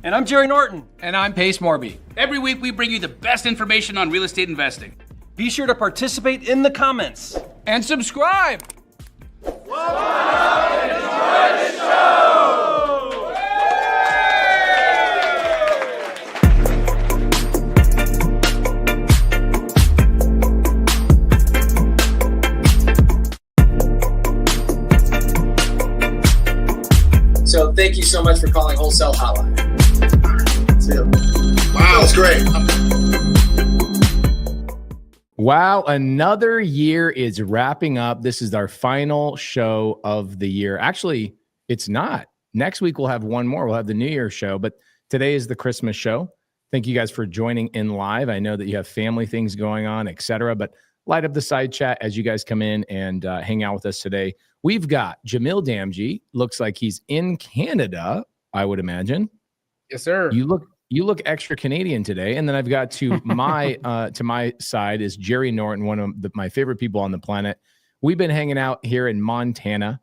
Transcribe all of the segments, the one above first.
And I'm Jerry Norton. And I'm Pace Morby. Every week we bring you the best information on real estate investing. Be sure to participate in the comments. And subscribe. Enjoy the show! So thank you so much for calling Wholesale Hotline. See ya. Wow, that's great. Wow, another year is wrapping up. This is our final show of the year. Actually, it's not. Next week, we'll have one more. We'll have the New Year's show, but today is the Christmas show. Thank you guys for joining in live. I know that you have family things going on, etc., but light up the side chat as you guys come in and hang out with us today. We've got Jamil Damji. Looks like he's in Canada, I would imagine. Yes, sir. You look extra Canadian today. And then I've got to my side is Jerry Norton, one of my favorite people on the planet. We've been hanging out here in Montana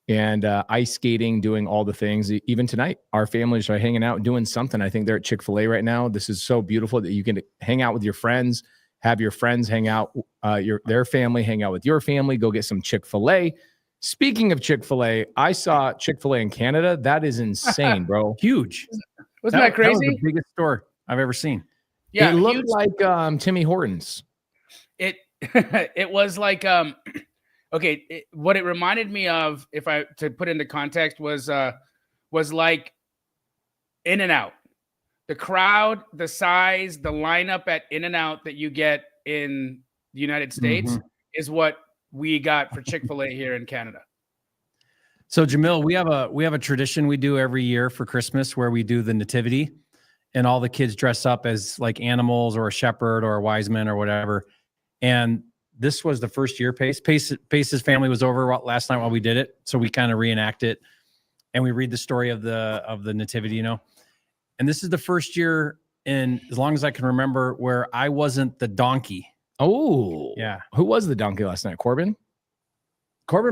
and ice skating, doing all the things. Even tonight, our families are hanging out doing something. I think they're at Chick-fil-A right now. This is so beautiful that you can hang out with your friends, have your friends hang out, their family hang out with your family, go get some Chick-fil-A. Speaking of Chick-fil-A, I saw Chick-fil-A in Canada. That is insane, bro. Huge. Wasn't that crazy? That was the biggest store I've ever seen. Yeah, it looked like Timmy Hortons. It was like what it reminded me of, if I to put into context, was like In-N-Out. The crowd, the size, the lineup at In-N-Out that you get in the United States is what we got for Chick-fil-A here in Canada. So Jamil, we have a tradition we do every year for Christmas where we do the nativity, and all the kids dress up as like animals or a shepherd or a wise man or whatever. And this was the first year Pace's family was over last night while we did it, so we kind of reenact it and we read the story of the nativity, And this is the first year in as long as I can remember where I wasn't the donkey. Oh, yeah. Who was the donkey last night? Corbin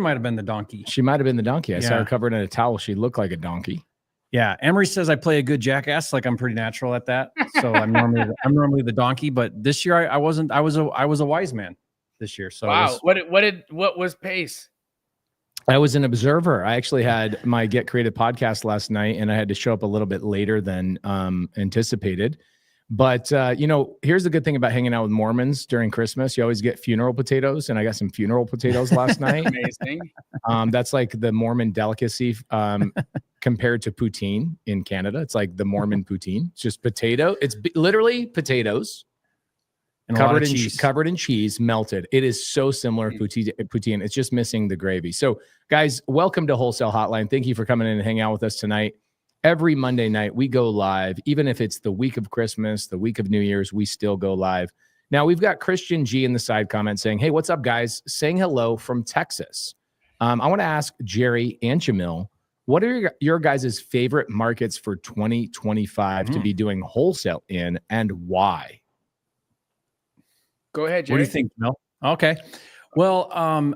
might have been the donkey. She might have been the donkey. I saw Yeah. her covered in a towel. She looked like a donkey. Yeah. Emery says I play a good jackass. Like I'm pretty natural at that. So I'm normally the donkey, but this year I wasn't. I was a wise man this year. So wow. What was Pace? I was an observer. I actually had my Get Creative podcast last night, and I had to show up a little bit later than anticipated. But, here's the good thing about hanging out with Mormons during Christmas. You always get funeral potatoes, and I got some funeral potatoes last night. Amazing. That's like the Mormon delicacy compared to poutine in Canada. It's like the Mormon poutine. It's just potato. It's literally potatoes and covered in cheese, melted. It is so similar to poutine. It's just missing the gravy. So, guys, welcome to Wholesale Hotline. Thank you for coming in and hanging out with us tonight. Every Monday night, we go live. Even if it's the week of Christmas, the week of New Year's, we still go live. Now, we've got Christian G in the side comment saying, hey, what's up, guys? Saying hello from Texas. I want to ask Jerry and Jamil, what are your guys' favorite markets for 2025 to be doing wholesale in, and why? Go ahead, Jerry. What do you think, Jamil? Okay. Well, I'm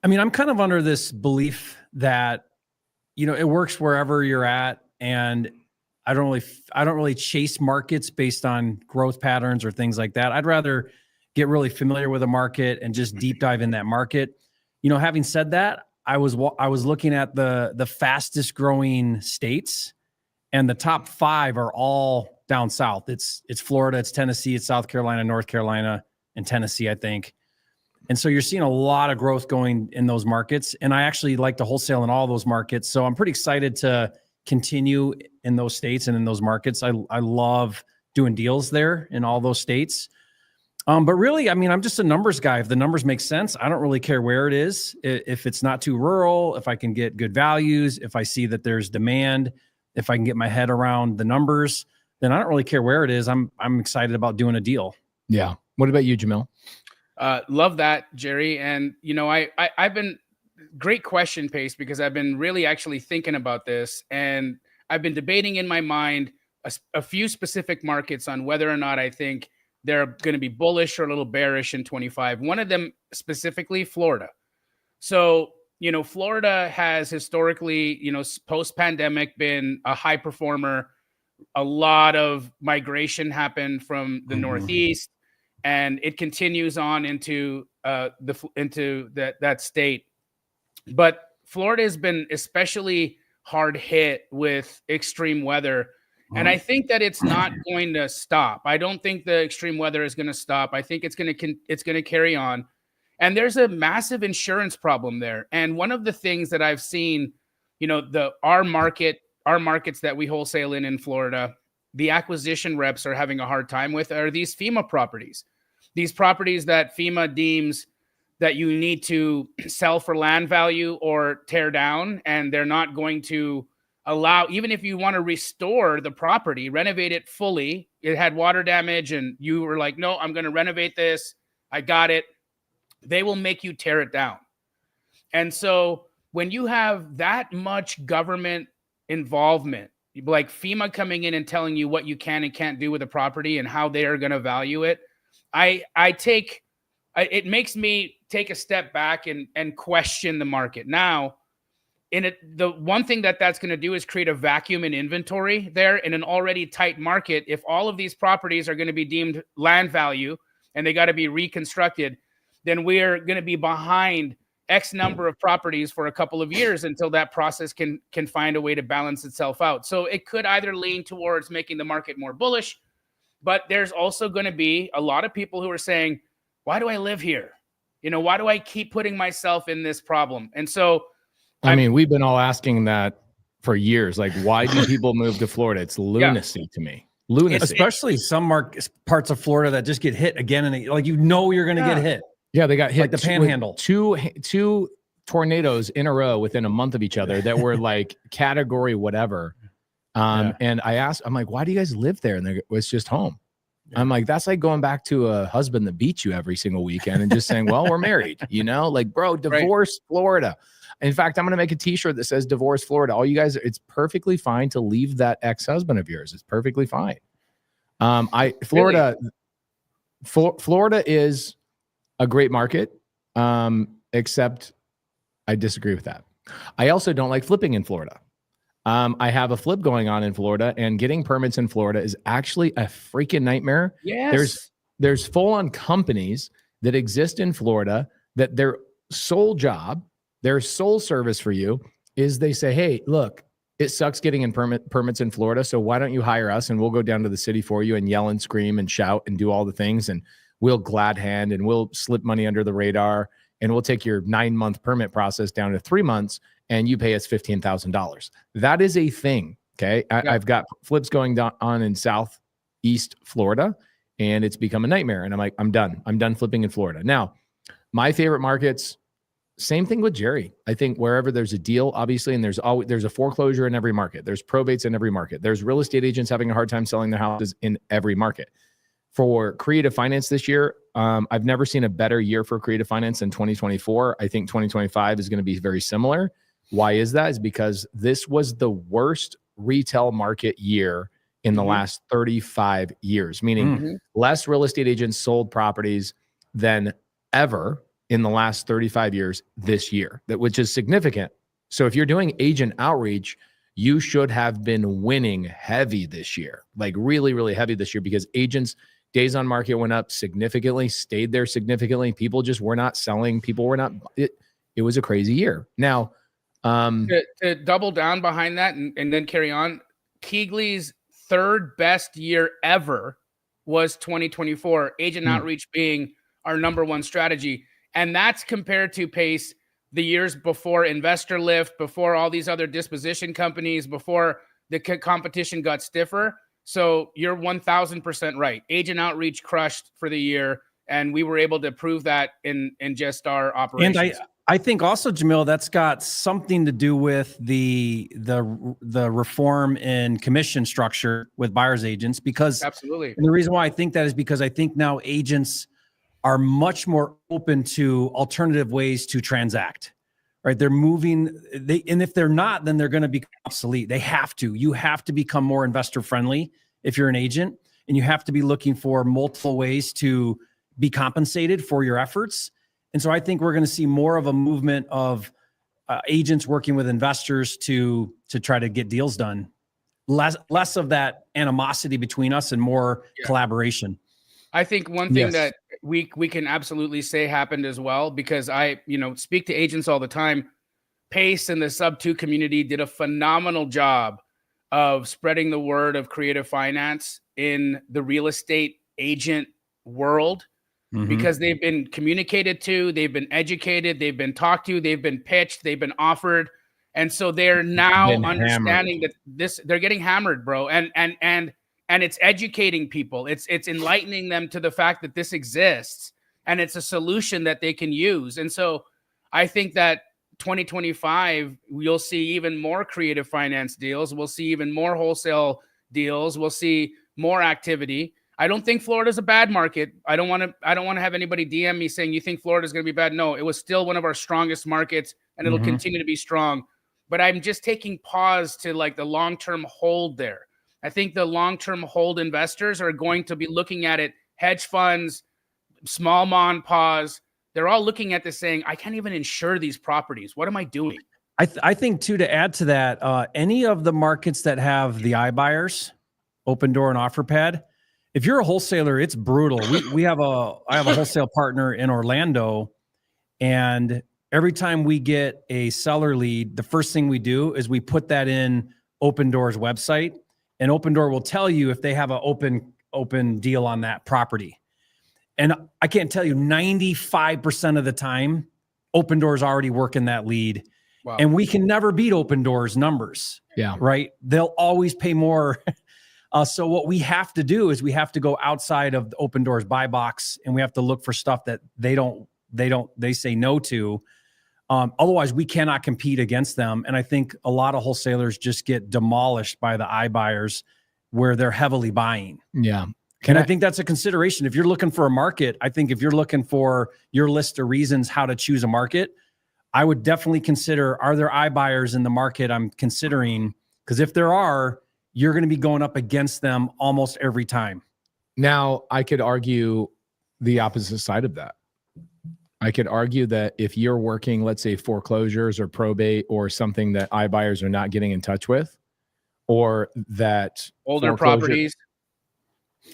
kind of under this belief that it works wherever you're at, and I don't really chase markets based on growth patterns or things like that. I'd rather get really familiar with a market and just deep dive in that market. Having said that, I was looking at the fastest growing states, and the top 5 are all down south. It's Florida, it's Tennessee, it's South Carolina, North Carolina, and Tennessee, I think. And so you're seeing a lot of growth going in those markets. And I actually like to wholesale in all those markets. So I'm pretty excited to continue in those states and in those markets. I love doing deals there in all those states. But really, I'm just a numbers guy. If the numbers make sense, I don't really care where it is. If it's not too rural, if I can get good values, if I see that there's demand, if I can get my head around the numbers, then I don't really care where it is. I'm excited about doing a deal. Yeah. What about you, Jamil? Love that, Jerry. And, I've been great question, Pace, because I've been really actually thinking about this, and I've been debating in my mind a few specific markets on whether or not I think they're going to be bullish or a little bearish in 25. One of them specifically, Florida. So Florida has historically, post-pandemic been a high performer. A lot of migration happened from the Northeast, and it continues on into that state. But Florida has been especially hard hit with extreme weather. And I think that it's not going to stop. I don't think the extreme weather is going to stop. I think it's going to carry on. And there's a massive insurance problem there. And one of the things that I've seen, our markets that we wholesale in Florida, the acquisition reps are having a hard time with are these FEMA properties. These properties that FEMA deems that you need to sell for land value or tear down, and they're not going to allow, even if you want to restore the property, renovate it fully, it had water damage, and you were like, no, I'm going to renovate this, I got it, they will make you tear it down. And so when you have that much government involvement, like FEMA coming in and telling you what you can and can't do with a property and how they are going to value it, it makes me take a step back and question the market. Now, the one thing that's going to do is create a vacuum in inventory there in an already tight market. If all of these properties are going to be deemed land value and they got to be reconstructed, then we're going to be behind X number of properties for a couple of years until that process can find a way to balance itself out. So it could either lean towards making the market more bullish, but there's also going to be a lot of people who are saying, why do I live here? Why do I keep putting myself in this problem? And so, I mean, we've been all asking that for years. Like, why do people move to Florida? It's lunacy to me. Lunacy. Especially some parts of Florida that just get hit again and you're going to get hit. Yeah, they got hit like the Panhandle. Two tornadoes in a row within a month of each other that were like category whatever. And I'm like, why do you guys live there? And it's just home. Yeah. I'm like, that's like going back to a husband that beats you every single weekend and just saying, well, we're married, like, bro, divorce Florida. In fact, I'm going to make a t-shirt that says divorce Florida. All you guys, it's perfectly fine to leave that ex-husband of yours. It's perfectly fine. Florida is a great market. Except I disagree with that. I also don't like flipping in Florida. I have a flip going on in Florida, and getting permits in Florida is actually a freaking nightmare. Yes. There's full-on companies that exist in Florida that their sole job, their sole service for you is they say, hey, look, it sucks getting in permits in Florida, so why don't you hire us and we'll go down to the city for you and yell and scream and shout and do all the things, and we'll glad hand and we'll slip money under the radar, and we'll take your 9-month permit process down to 3 months, and you pay us $15,000. That is a thing. Okay. I've got flips going on in Southeast Florida, and it's become a nightmare. And I'm like, I'm done flipping in Florida. Now, my favorite markets, same thing with Jerry. I think wherever there's a deal, obviously, and there's a foreclosure in every market. There's probates in every market. There's real estate agents having a hard time selling their houses in every market. For creative finance this year, I've never seen a better year for creative finance than 2024. I think 2025 is going to be very similar. Why is that? Is because this was the worst retail market year in the last 35 years, meaning less real estate agents sold properties than ever in the last 35 years this year, which is significant. So if you're doing agent outreach, you should have been winning heavy this year, like really, really heavy this year, because agents' days on market went up significantly, stayed there significantly. People just were not selling. People were not, it was a crazy year. Now, to double down behind that and then carry on, Keegley's third best year ever was 2024, agent outreach being our number one strategy. And that's compared to pace the years before Investor Lift, before all these other disposition companies, before the competition got stiffer. So you're 1000% right. Agent outreach crushed for the year, and we were able to prove that in just our operations. And I think also, Jamil, that's got something to do with the reform in commission structure with buyer's agents, because absolutely. And the reason why I think that is because I think now agents are much more open to alternative ways to transact. Right? They're moving. And if they're not, then they're going to become obsolete. They have to. You have to become more investor friendly if you're an agent, and you have to be looking for multiple ways to be compensated for your efforts. And so I think we're going to see more of a movement of agents working with investors to try to get deals done. Less of that animosity between us and more collaboration. I think one thing that we can absolutely say happened as well, because I, speak to agents all the time. Pace and the Subto community did a phenomenal job of spreading the word of creative finance in the real estate agent world, because they've been communicated to, they've been educated, they've been talked to, they've been pitched, they've been offered. And so they're now understanding that they're getting hammered, bro. And it's educating people. It's enlightening them to the fact that this exists and it's a solution that they can use. And so I think that 2025, you'll see even more creative finance deals. We'll see even more wholesale deals. We'll see more activity. I don't think Florida's a bad market. I don't want to have anybody DM me saying you think Florida's going to be bad. No, it was still one of our strongest markets, and it'll continue to be strong. But I'm just taking pause to like the long-term hold there. I think the long-term hold investors are going to be looking at it. Hedge funds, small mon pause. They're all looking at this saying, I can't even insure these properties. What am I doing? I think too, to add to that, any of the markets that have the iBuyers, Open Door and OfferPad, if you're a wholesaler, it's brutal. I have a wholesale partner in Orlando, and every time we get a seller lead, the first thing we do is we put that in Open Door's website, and Open Door will tell you if they have an open deal on that property. And I can't tell you, 95% of the time, Open Door's already working that lead. Wow. And we can never beat Open Door's numbers. Yeah. Right. They'll always pay more. So what we have to do is we have to go outside of the Open Door's buy box, and we have to look for stuff that they say no to. Otherwise we cannot compete against them. And I think a lot of wholesalers just get demolished by the iBuyers where they're heavily buying. Yeah. And I think that's a consideration. If you're looking for a market, I think if you're looking for your list of reasons how to choose a market, I would definitely consider, are there iBuyers in the market I'm considering? Because if there are, you're going to be going up against them almost every time. Now, I could argue the opposite side of that. I could argue that if you're working, let's say, foreclosures or probate or something that iBuyers are not getting in touch with, or that older properties,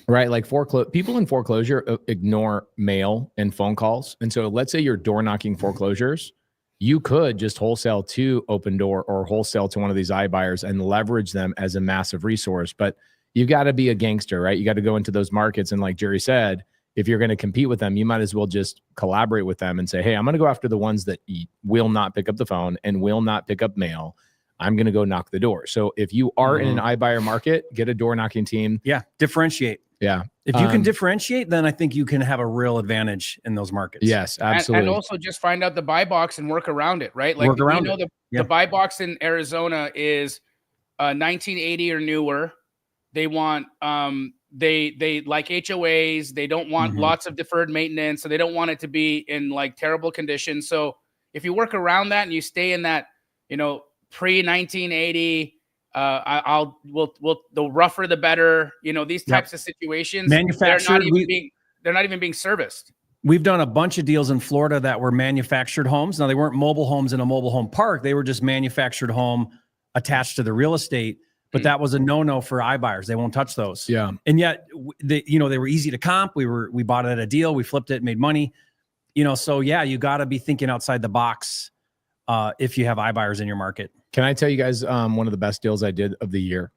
right? Like people in foreclosure ignore mail and phone calls. And so let's say you're door knocking foreclosures, you could just wholesale to Open Door or wholesale to one of these iBuyers and leverage them as a massive resource. But you got to be a gangster, right? You got to go into those markets. And like Jerry said, if you're going to compete with them, you might as well just collaborate with them and say, hey, I'm going to go after the ones that will not pick up the phone and will not pick up mail. I'm going to go knock the door. So if you are in an iBuyer market, get a door knocking team. Yeah. Differentiate. Yeah. If you can differentiate, then I think you can have a real advantage in those markets. Yes, absolutely. And also just find out the buy box and work around it, right? Like the buy box in Arizona is 1980 or newer. They want they like HOAs. They don't want lots of deferred maintenance. So they don't want it to be in like terrible condition. So if you work around that and you stay in that, pre-1980, the rougher the better, these types of situations, manufactured, they're not even being serviced. We've done a bunch of deals in Florida that were manufactured homes. Now they weren't mobile homes in a mobile home park. They were just manufactured home attached to the real estate, but that was a no-no for iBuyers. They won't touch those. Yeah. And yet they were easy to comp. We bought it at a deal. We flipped it, made money, so yeah, you got to be thinking outside the box if you have iBuyers in your market. Can I tell you guys one of the best deals I did of the year?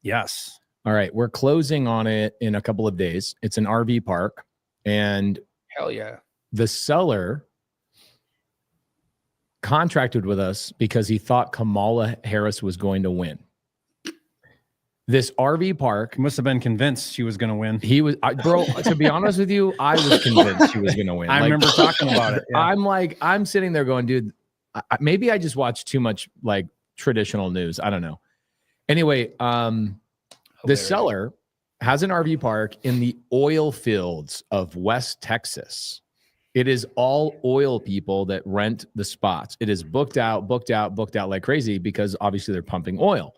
Yes. All right. We're closing on it in a couple of days. It's an RV park. And hell yeah, the seller contracted with us because he thought Kamala Harris was going to win. This RV park, he must have been convinced she was going to win. He was, bro, to be honest with you, I was convinced she was going to win. I remember talking about it. Yeah. I'm sitting there going, dude, maybe I just watched too much like traditional news. I don't know. Anyway, the seller has an RV park in the oil fields of West Texas. It is all oil people that rent the spots. It is booked out like crazy because obviously they're pumping oil.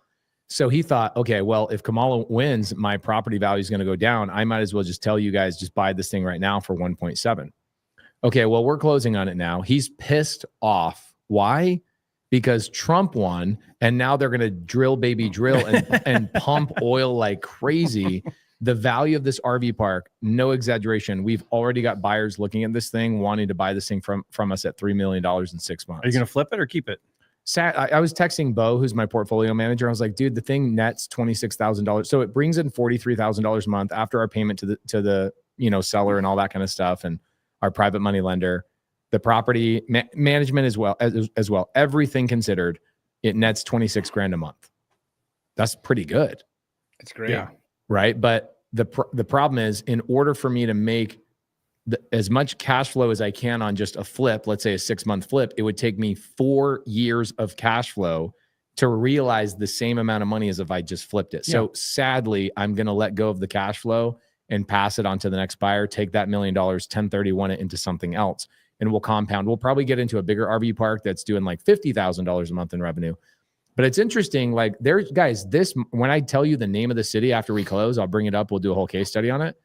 So he thought, okay, well, if Kamala wins, my property value is going to go down. I might as well just tell you guys, just buy this thing right now for 1.7. Okay, well, we're closing on it now. He's pissed off. Why? because Trump won, and now they're going to drill, baby, drill, and pump oil like crazy. The value of this RV park, no exaggeration, we've already got buyers looking at this thing, wanting to buy this thing from us at $3 million in 6 months. Are you going to flip it or keep it? I was texting Bo, who's my portfolio manager. I was like, dude, the thing nets $26,000. So it brings in $43,000 a month after our payment to the seller and all that kind of stuff, and our private money lender, the property management as well. Everything considered, it nets 26 grand a month. That's pretty good. It's great. Yeah. Right. But the problem is, in order for me to make as much cash flow as I can on just a flip, let's say a 6-month flip, it would take me 4 years of cash flow to realize the same amount of money as if I just flipped it. So sadly, I'm going to let go of the cash flow and pass it on to the next buyer, take that $1 million, 1031 it into something else, and we'll compound. We'll probably get into a bigger RV park that's doing like $50,000 a month in revenue. But it's interesting, like there's guys, when I tell you the name of the city after we close, I'll bring it up. We'll do a whole case study on it.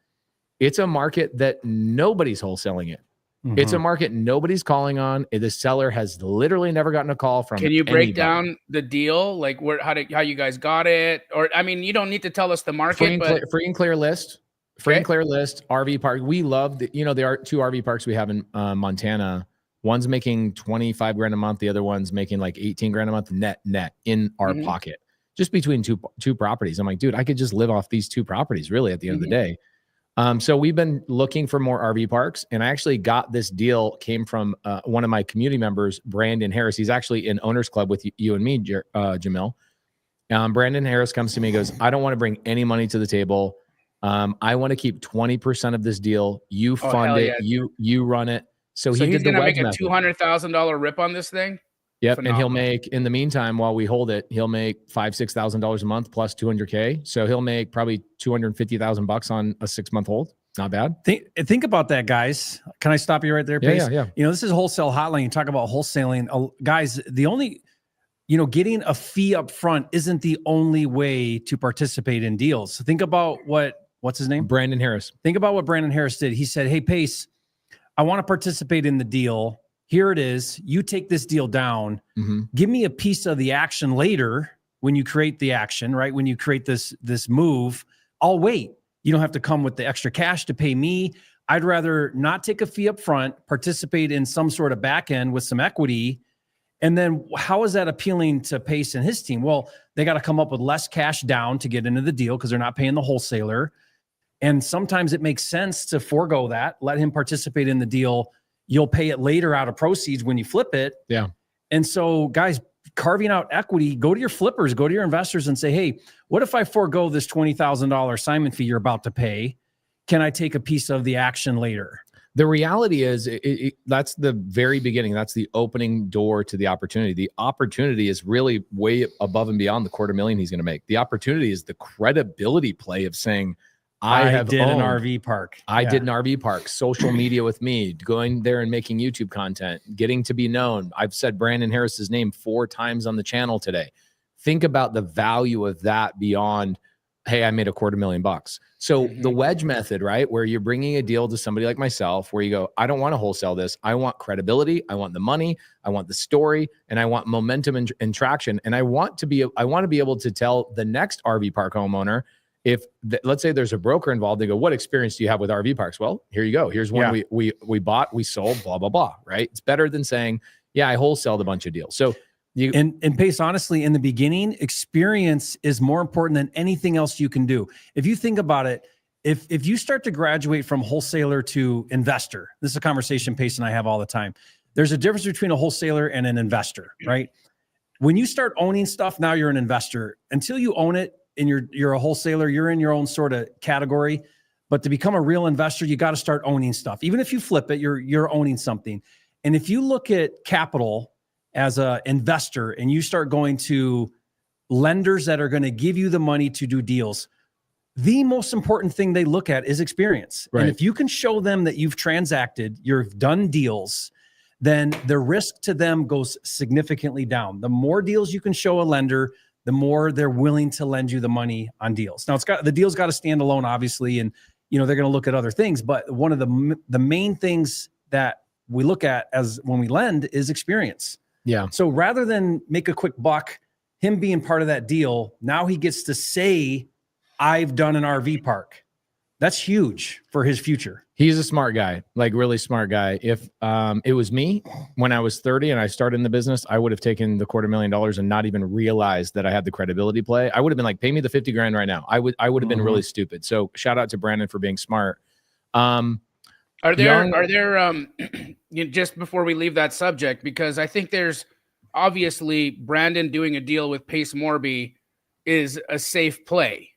It's a market that nobody's wholesaling it. Mm-hmm. It's a market nobody's calling on. The seller has literally never gotten a call from. Can you break down the deal? Like how you guys got it? Or, I mean, you don't need to tell us the market, free and clear list. Free and clear list, RV park. We love there are 2 RV parks we have in Montana. One's making 25 grand a month. The other one's making like 18 grand a month net in our pocket, just between two properties. I'm like, dude, I could just live off these 2 properties really at the end of the day. So we've been looking for more RV parks, and I actually got this deal, came from one of my community members, Brandon Harris. He's actually in Owners Club with you and me, Jamil. Brandon Harris comes to me and goes, I don't want to bring any money to the table. I want to keep 20% of this deal. You fund it. Yeah. You run it. So he did the wedge method. He's going to make a $200,000 rip on this thing. Yep. Phenomenal. And he'll make, in the meantime, while we hold it, he'll make $5,000-$6,000 a month plus $200K. So he'll make probably $250,000 on a 6-month hold. Not bad. Think about that, guys. Can I stop you right there, Pace? Yeah. This is Wholesale Hotline. You talk about wholesaling. Guys, the only, getting a fee up front isn't the only way to participate in deals. So think about what's his name? Brandon Harris. Think about what Brandon Harris did. He said, hey, Pace, I want to participate in the deal. Here it is. You take this deal down. Give me a piece of the action later when you create the action, right? When you create this move, I'll wait. You don't have to come with the extra cash to pay me. I'd rather not take a fee up front, participate in some sort of back end with some equity. And then how is that appealing to Pace and his team? Well, they got to come up with less cash down to get into the deal because they're not paying the wholesaler. And sometimes it makes sense to forego that, let him participate in the deal. You'll pay it later out of proceeds when you flip it. Yeah. And so, guys, carving out equity, go to your flippers, go to your investors and say, hey, what if I forego this $20,000 assignment fee you're about to pay? Can I take a piece of the action later? The reality is that's the very beginning. That's the opening door to the opportunity. The opportunity is really way above and beyond the $250,000 he's going to make. The opportunity is the credibility play of saying, I did an RV park. I did an RV park, social media with me, going there and making YouTube content, getting to be known. I've said Brandon Harris's name 4 times on the channel today. Think about the value of that beyond, hey, I made $250,000. So the wedge method, right? Where you're bringing a deal to somebody like myself, where you go, I don't want to wholesale this. I want credibility. I want the money. I want the story, and I want momentum and traction. And I want to be able to tell the next RV park homeowner, let's say there's a broker involved, they go, what experience do you have with RV parks? Well, here you go. Here's one we bought, we sold, blah, blah, blah, right? It's better than saying, yeah, I wholesaled a bunch of deals. So and Pace, honestly, in the beginning, experience is more important than anything else you can do. If you think about it, if you start to graduate from wholesaler to investor, this is a conversation Pace and I have all the time. There's a difference between a wholesaler and an investor, right? When you start owning stuff, now you're an investor. Until you own it, and you're a wholesaler, you're in your own sort of category. But to become a real investor, you got to start owning stuff. Even if you flip it, you're owning something. And if you look at capital as an investor and you start going to lenders that are going to give you the money to do deals, the most important thing they look at is experience. Right. And if you can show them that you've transacted, you've done deals, then the risk to them goes significantly down. The more deals you can show a lender, the more they're willing to lend you the money on deals. Now, the deal's got to stand alone, obviously, and they're going to look at other things. But one of the main things that we look at as when we lend is experience. Yeah. So rather than make a quick buck, him being part of that deal, now he gets to say, I've done an RV park. That's huge for his future. He's a smart guy, like really smart guy. If it was me when I was 30 and I started in the business, I would have taken the $250,000 and not even realized that I had the credibility play. I would have been like, pay me the 50 grand right now. I would have been really stupid. So shout out to Brandon for being smart. Are there just before we leave that subject, because I think there's obviously Brandon doing a deal with Pace Morby is a safe play,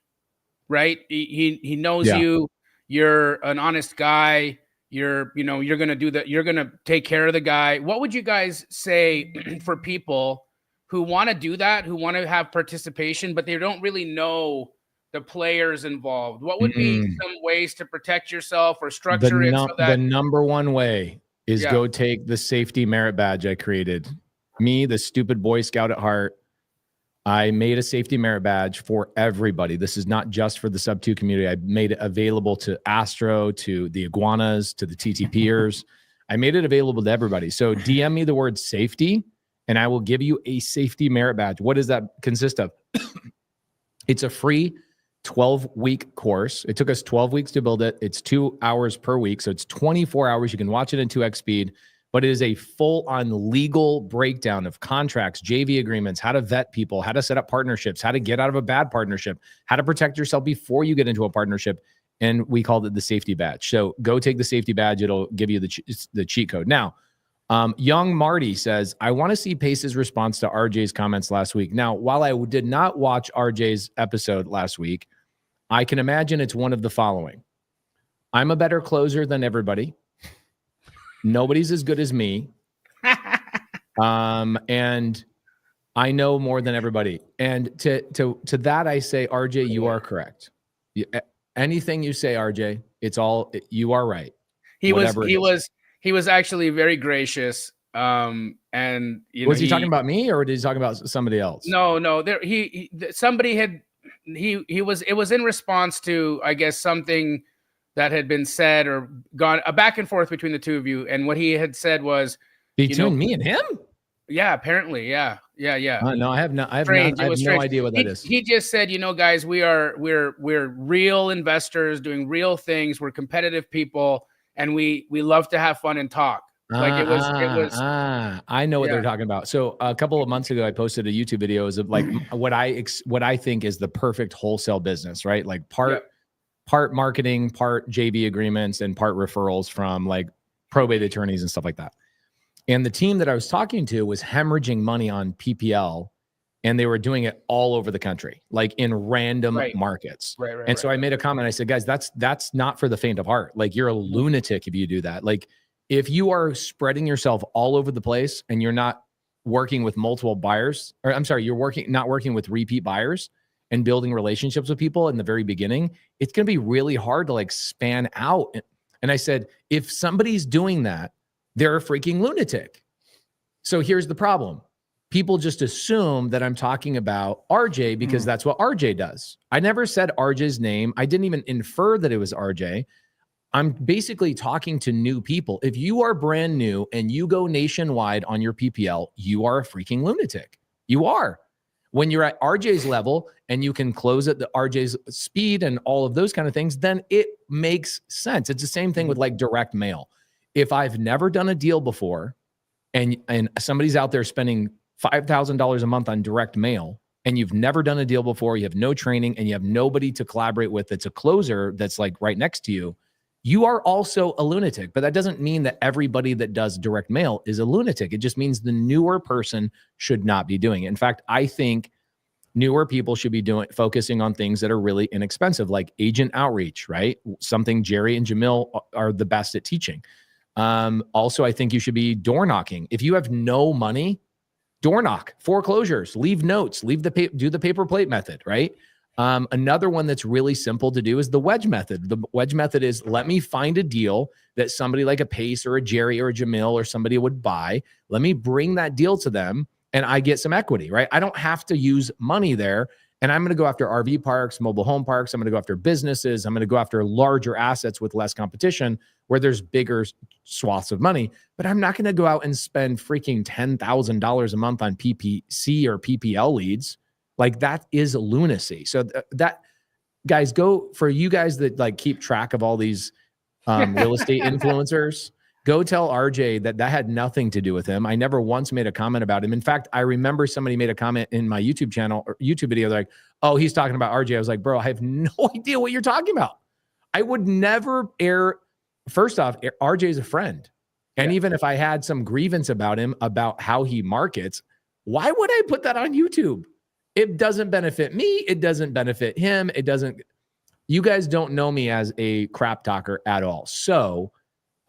right? He knows you. You're an honest guy. You're going to do that. You're going to take care of the guy. What would you guys say for people who want to do that, who want to have participation, but they don't really know the players involved? What would be some ways to protect yourself or structure it so that the number one way is go take the safety merit badge I created. Me, the stupid Boy Scout at heart, I made a safety merit badge for everybody. This is not just for the Subto community. I made it available to Astro, to the Iguanas, to the TTPers. I made it available to everybody. So DM me the word safety, and I will give you a safety merit badge. What does that consist of? It's a free 12-week course. It took us 12 weeks to build it. It's 2 hours per week. So it's 24 hours. You can watch it in 2x speed. But it is a full-on legal breakdown of contracts, JV agreements, how to vet people, how to set up partnerships, how to get out of a bad partnership, how to protect yourself before you get into a partnership. And we called it the safety badge. So go take the safety badge. It'll give you the cheat code. Now, Young Marty says, I want to see Pace's response to RJ's comments last week. Now, while I did not watch RJ's episode last week, I can imagine it's one of the following. I'm a better closer than everybody. Nobody's as good as me. And I know more than everybody. And to that, I say, RJ, you are correct. Anything you say, RJ, you are right. He was actually very gracious. And was he talking about me or did he talk about somebody else? No. It was in response to, I guess, something that had been said or gone a back and forth between the two of you. And what he had said was between me and him. Yeah, apparently. Yeah. No, I have no idea what that is. He just said, guys, we're real investors doing real things. We're competitive people. And we love to have fun and talk. Like it was. I know what they're talking about. So a couple of months ago, I posted a YouTube video of like what I think is the perfect wholesale business, right? Like part marketing, part JV agreements, and part referrals from like probate attorneys and stuff like that. And the team that I was talking to was hemorrhaging money on PPL, and they were doing it all over the country, like in random markets. Right. So I made a comment. I said, guys, that's not for the faint of heart. Like you're a lunatic if you do that. Like if you are spreading yourself all over the place and you're not working with multiple buyers, or I'm sorry, not working with repeat buyers and building relationships with people in the very beginning, it's going to be really hard to like span out. And I said, if somebody's doing that, they're a freaking lunatic. So here's the problem. People just assume that I'm talking about RJ because that's what RJ does. I never said RJ's name. I didn't even infer that it was RJ. I'm basically talking to new people. If you are brand new and you go nationwide on your PPL, you are a freaking lunatic. You are. When you're at RJ's level and you can close at the RJ's speed and all of those kind of things, then it makes sense. It's the same thing with like direct mail. If I've never done a deal before and somebody's out there spending $5,000 a month on direct mail and you've never done a deal before, you have no training and you have nobody to collaborate with that's a closer that's like right next to you, you are also a lunatic. But that doesn't mean that everybody that does direct mail is a lunatic. It just means the newer person should not be doing it. In fact, I think newer people should be focusing on things that are really inexpensive, like agent outreach, right? Something Jerry and Jamil are the best at teaching. Also, I think you should be door knocking. If you have no money, door knock, foreclosures, leave notes, do the paper plate method, right? Another one that's really simple to do is the wedge method. The wedge method is let me find a deal that somebody like a Pace or a Jerry or a Jamil or somebody would buy. Let me bring that deal to them and I get some equity, right? I don't have to use money there. And I'm going to go after RV parks, mobile home parks. I'm going to go after businesses. I'm going to go after larger assets with less competition where there's bigger swaths of money. But I'm not going to go out and spend freaking $10,000 a month on PPC or PPL leads. Like, that is lunacy. So that, guys, go for you guys that like keep track of all these real estate influencers. Go tell RJ that had nothing to do with him. I never once made a comment about him. In fact, I remember somebody made a comment in my YouTube channel or YouTube video. They're like, oh, he's talking about RJ. I was like, bro, I have no idea what you're talking about. I would never air. First off, RJ is a friend. And even if I had some grievance about him, about how he markets, why would I put that on YouTube? It doesn't benefit me. It doesn't benefit him. It doesn't. You guys don't know me as a crap talker at all. So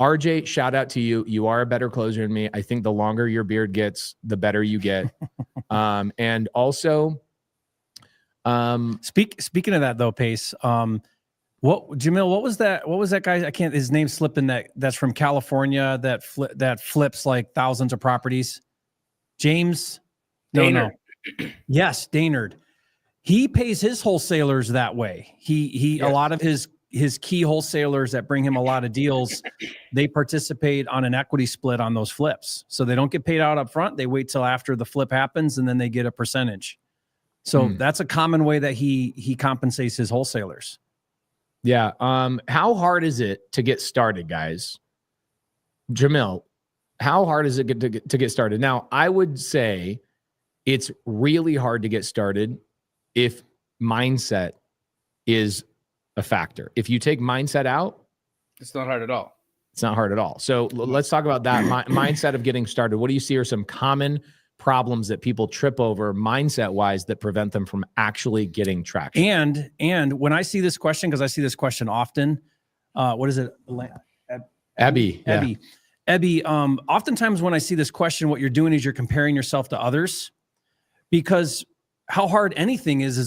RJ, shout out to you. You are a better closer than me. I think the longer your beard gets, the better you get. And also, speaking of that though, Pace, Jamil, what was that guy? I can't, his name slipping that's from California that flips like thousands of properties. James? No. Yes, Daynard. He pays his wholesalers that way. He a lot of his key wholesalers that bring him a lot of deals, they participate on an equity split on those flips. So they don't get paid out up front. They wait till after the flip happens and then they get a percentage. So that's a common way that he compensates his wholesalers. Yeah. How hard is it to get started, guys? Jamil, how hard is it to get started? Now, I would say it's really hard to get started if mindset is a factor. If you take mindset out, it's not hard at all. It's not hard at all. So let's talk about that mindset of getting started. What do you see are some common problems that people trip over mindset wise that prevent them from actually getting traction? And when I see this question, because I see this question often, what is it? Abby. Oftentimes when I see this question, what you're doing is you're comparing yourself to others, because how hard anything is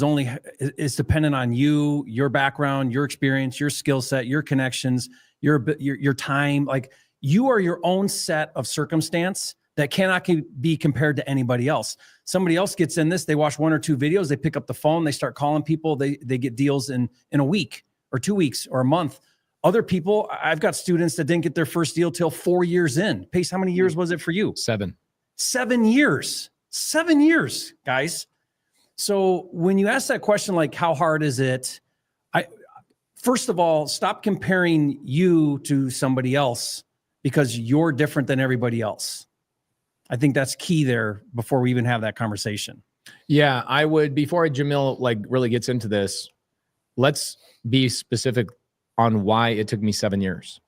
dependent on you, your background, your experience, your skill set, your connections, your time. Like, you are your own set of circumstance that cannot be compared to anybody else. Somebody else gets in this, they watch 1 or 2 videos, they pick up the phone, they start calling people, they get deals in a week or 2 weeks or a month. Other people, I've got students that didn't get their first deal till 4 years in. Pace, how many years was it for you? 7. 7 years. 7 years, guys. So when you ask that question, like, how hard is it? First of all, stop comparing you to somebody else, because you're different than everybody else. I think that's key there before we even have that conversation. Yeah, I would, before Jamil like really gets into this, let's be specific on why it took me 7 years.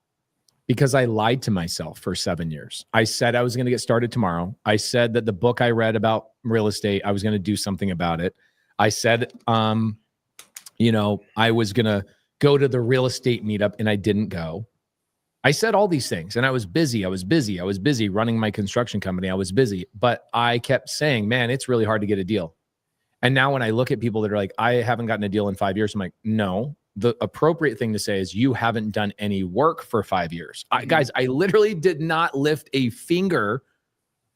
Because I lied to myself for 7 years. I said I was going to get started tomorrow. I said that the book I read about real estate, I was going to do something about it. I said, I was going to go to the real estate meetup, and I didn't go. I said all these things, and I was busy. I was busy running my construction company. I was busy, but I kept saying, man, it's really hard to get a deal. And now when I look at people that are like, I haven't gotten a deal in 5 years, I'm like, no. The appropriate thing to say is, you haven't done any work for 5 years. Guys, I literally did not lift a finger.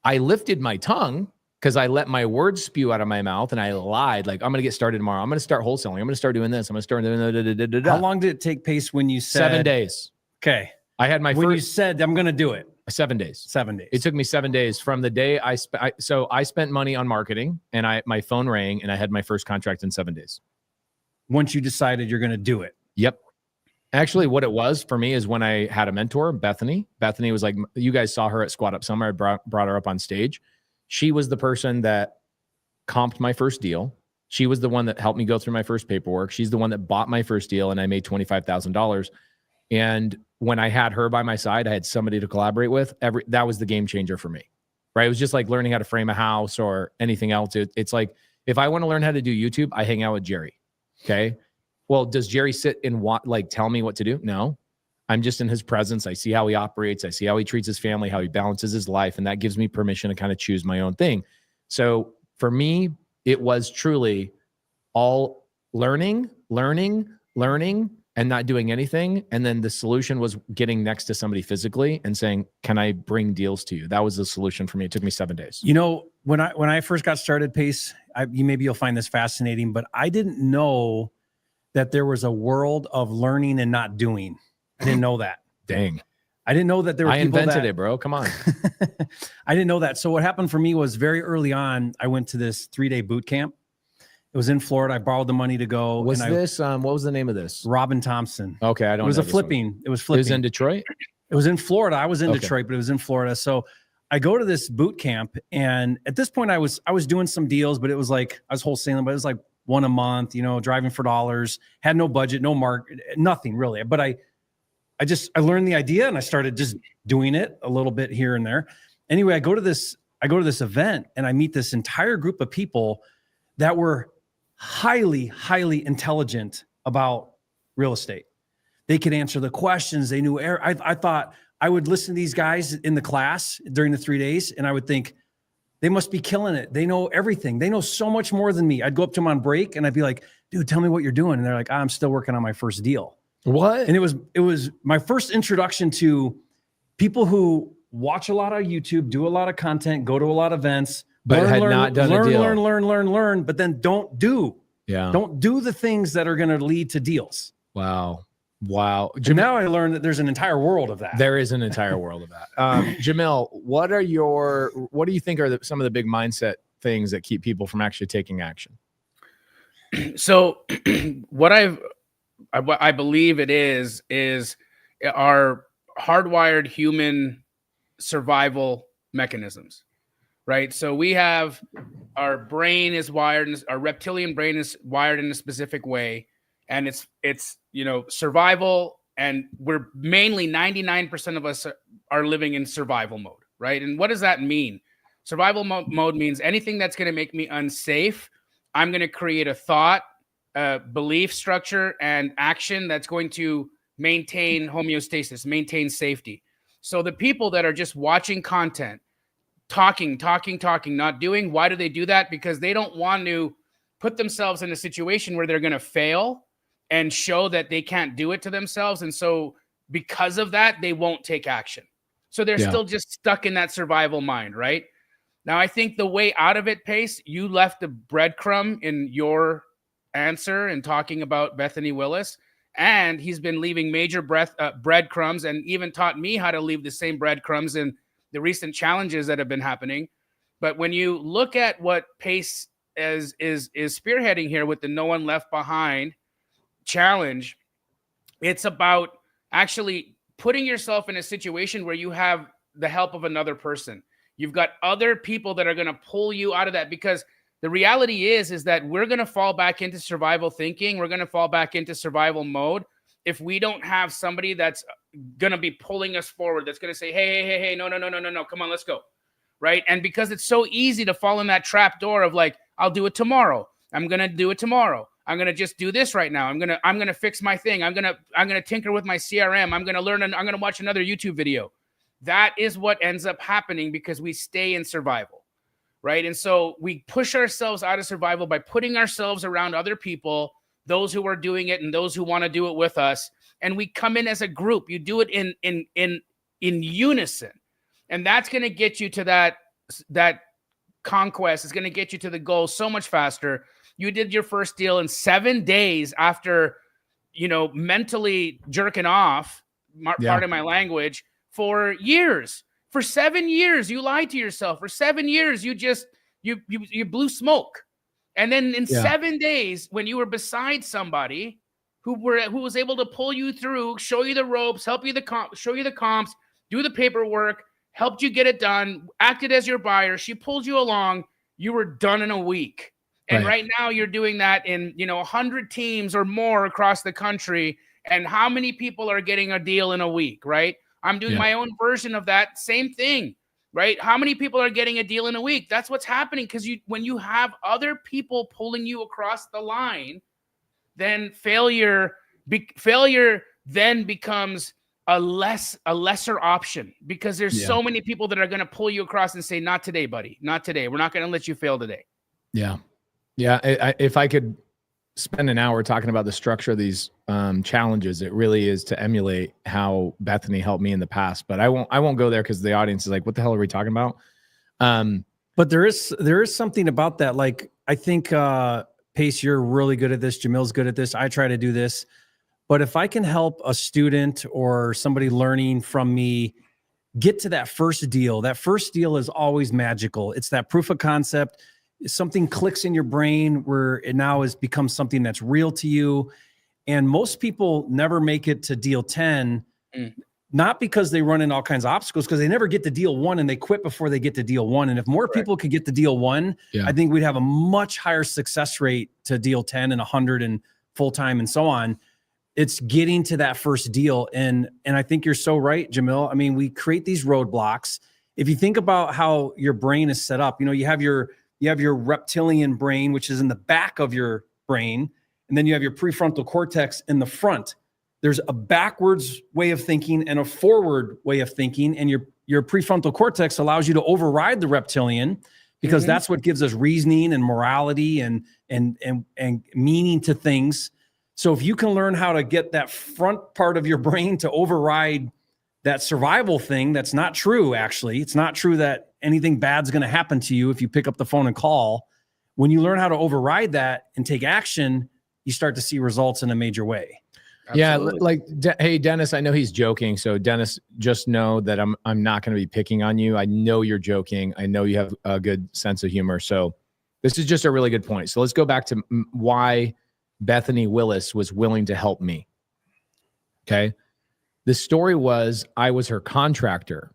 I lifted my tongue because I let my words spew out of my mouth, and I lied. Like, I'm going to get started tomorrow. I'm going to start wholesaling. I'm going to start doing this. I'm going to start doing How long did it take, Pace, when you said 7 days? Okay. I had when you said, I'm going to do it. 7 days. 7 days. It took me 7 days from the day I spent money on marketing, and my phone rang, and I had my first contract in 7 days. Once you decided you're going to do it. Yep. Actually, what it was for me is when I had a mentor, Bethany. Bethany was like, you guys saw her at Squat Up Summer. I brought her up on stage. She was the person that comped my first deal. She was the one that helped me go through my first paperwork. She's the one that bought my first deal, and I made $25,000. And when I had her by my side, I had somebody to collaborate with. That was the game changer for me, right? It was just like learning how to frame a house or anything else. It's like, if I want to learn how to do YouTube, I hang out with Jerry. Okay. Well, does Jerry sit and tell me what to do? No, I'm just in his presence. I see how he operates. I see how he treats his family, how he balances his life. And that gives me permission to kind of choose my own thing. So for me, it was truly all learning, and not doing anything. And then the solution was getting next to somebody physically and saying, can I bring deals to you? That was the solution for me. It took me 7 days. when I first got started, Pace, maybe you'll find this fascinating, but I didn't know that there was a world of learning and not doing. I didn't know that. Dang. I didn't know that there were I people invented it, bro. Come on. I didn't know that. So what happened for me was very early on, I went to this 3-day boot camp. It was in Florida. I borrowed the money to go. Was this, what was the name of this? Robin Thompson. Okay. I don't know. It was flipping. It was flipping. It was in Detroit? It was in Florida. I was in Detroit, but it was in Florida. So I go to this boot camp, and at this point I was doing some deals, but it was like, I was wholesaling, but it was like one a month, driving for dollars, had no budget, no market, nothing really. But I learned the idea and I started just doing it a little bit here and there. Anyway, I go to this event and I meet this entire group of people that were highly, highly intelligent about real estate. They could answer the questions. They knew. I thought I would listen to these guys in the class during the 3 days, and I would think they must be killing it. They know everything. They know so much more than me. I'd go up to them on break and I'd be like, dude, tell me what you're doing. And they're like, I'm still working on my first deal. What? And it was my first introduction to people who watch a lot of YouTube, do a lot of content, go to a lot of events, but had not done a deal. Learn, but then don't do the things that are going to lead to deals. Wow. And now I learned that there's an entire world of that. There is an entire world of that. Jamil, what do you think are some of the big mindset things that keep people from actually taking action? So what I believe it is our hardwired human survival mechanisms, right? So we have our brain is wired, our reptilian brain is wired in a specific way, and it's survival, and we're mainly 99% of us are living in survival mode, right? And what does that mean? Survival mode means anything that's going to make me unsafe, I'm going to create a thought, belief structure, and action that's going to maintain homeostasis, maintain safety. So the people that are just watching content, talking, not doing, why do they do that? Because they don't want to put themselves in a situation where they're going to fail and show that they can't do it to themselves. And so because of that, they won't take action. So they're still just stuck in that survival mind, right? Now, I think the way out of it, Pace, you left a breadcrumb in your answer and talking about Bethany Willis, and he's been leaving major breadcrumbs and even taught me how to leave the same breadcrumbs in the recent challenges that have been happening. But when you look at what Pace is spearheading here with the No One Left Behind challenge, it's about actually putting yourself in a situation where you have the help of another person. You've got other people that are going to pull you out of that, because the reality is that we're going to fall back into survival thinking. We're going to fall back into survival mode if we don't have somebody that's going to be pulling us forward, that's going to say, hey, no, come on, let's go, right? And because it's so easy to fall in that trap door of like, I'll do it tomorrow. I'm going to do it tomorrow. I'm going to just do this right now. I'm going to fix my thing. I'm going to tinker with my CRM. I'm going to learn, and I'm going to watch another YouTube video. That is what ends up happening because we stay in survival, right? And so we push ourselves out of survival by putting ourselves around other people, those who are doing it and those who want to do it with us. And we come in as a group. You do it in unison. And that's going to get you to that conquest. It's going to get you to the goal so much faster. You did your first deal in 7 days after, mentally jerking off, pardon my language, for years. For 7 years, you lied to yourself. For 7 years, you blew smoke. And then in 7 days, when you were beside somebody who was able to pull you through, show you the ropes, help you show you the comps, do the paperwork, helped you get it done, acted as your buyer, she pulled you along, you were done in a week. And right now you're doing that in, 100 teams or more across the country. And how many people are getting a deal in a week, right? I'm doing my own version of that same thing, right? How many people are getting a deal in a week? That's what's happening, because when you have other people pulling you across the line, then failure then becomes a lesser option, because there's so many people that are going to pull you across and say, not today, buddy, not today. We're not going to let you fail today. Yeah. If I could spend an hour talking about the structure of these challenges, it really is to emulate how Bethany helped me in the past, but I won't go there because the audience is like, what the hell are we talking about? But there is something about that. Like, I think Pace, you're really good at this. Jamil's good at this. I try to do this. But if I can help a student or somebody learning from me get to that first deal is always magical. It's that proof of concept. Something clicks in your brain where it now has become something that's real to you. And most people never make it to deal 10, not because they run into all kinds of obstacles, because they never get to deal 1 and they quit before they get to deal 1. And if more people could get to deal 1, I think we'd have a much higher success rate to deal 10 and 100 and full-time and so on. It's getting to that first deal. And I think you're so right, Jamil. I mean, we create these roadblocks. If you think about how your brain is set up, you have your reptilian brain, which is in the back of your brain. And then you have your prefrontal cortex in the front. There's a backwards way of thinking and a forward way of thinking. And your prefrontal cortex allows you to override the reptilian, because that's what gives us reasoning and morality and meaning to things. So if you can learn how to get that front part of your brain to override that survival thing, that's not true, actually. It's not true that anything bad's going to happen to you if you pick up the phone and call. When you learn how to override that and take action, you start to see results in a major way. Absolutely. Yeah, hey, Dennis, I know he's joking. So Dennis, just know that I'm not going to be picking on you. I know you're joking. I know you have a good sense of humor. So this is just a really good point. So let's go back to why Bethany Willis was willing to help me. Okay. The story was I was her contractor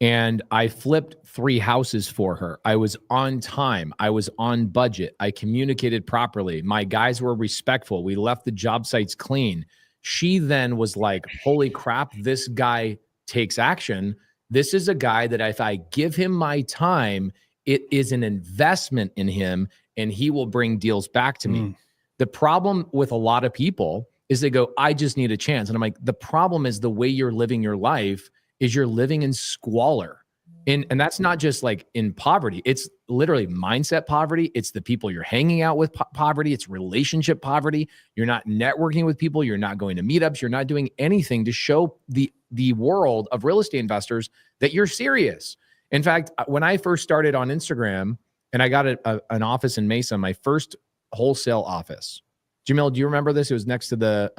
and I flipped 3 houses for her. I was on time. I was on budget. I communicated properly. My guys were respectful. We left the job sites clean. She then was like, holy crap, this guy takes action. This is a guy that if I give him my time, it is an investment in him and he will bring deals back to me. The problem with a lot of people is they go, I just need a chance. And I'm like, the problem is the way you're living your life is you're living in squalor. And that's not just like in poverty. It's literally mindset poverty. It's the people you're hanging out with poverty. It's relationship poverty. You're not networking with people. You're not going to meetups. You're not doing anything to show the world of real estate investors that you're serious. In fact, when I first started on Instagram and I got an office in Mesa, my first wholesale office. Jamil, do you remember this? It was next to the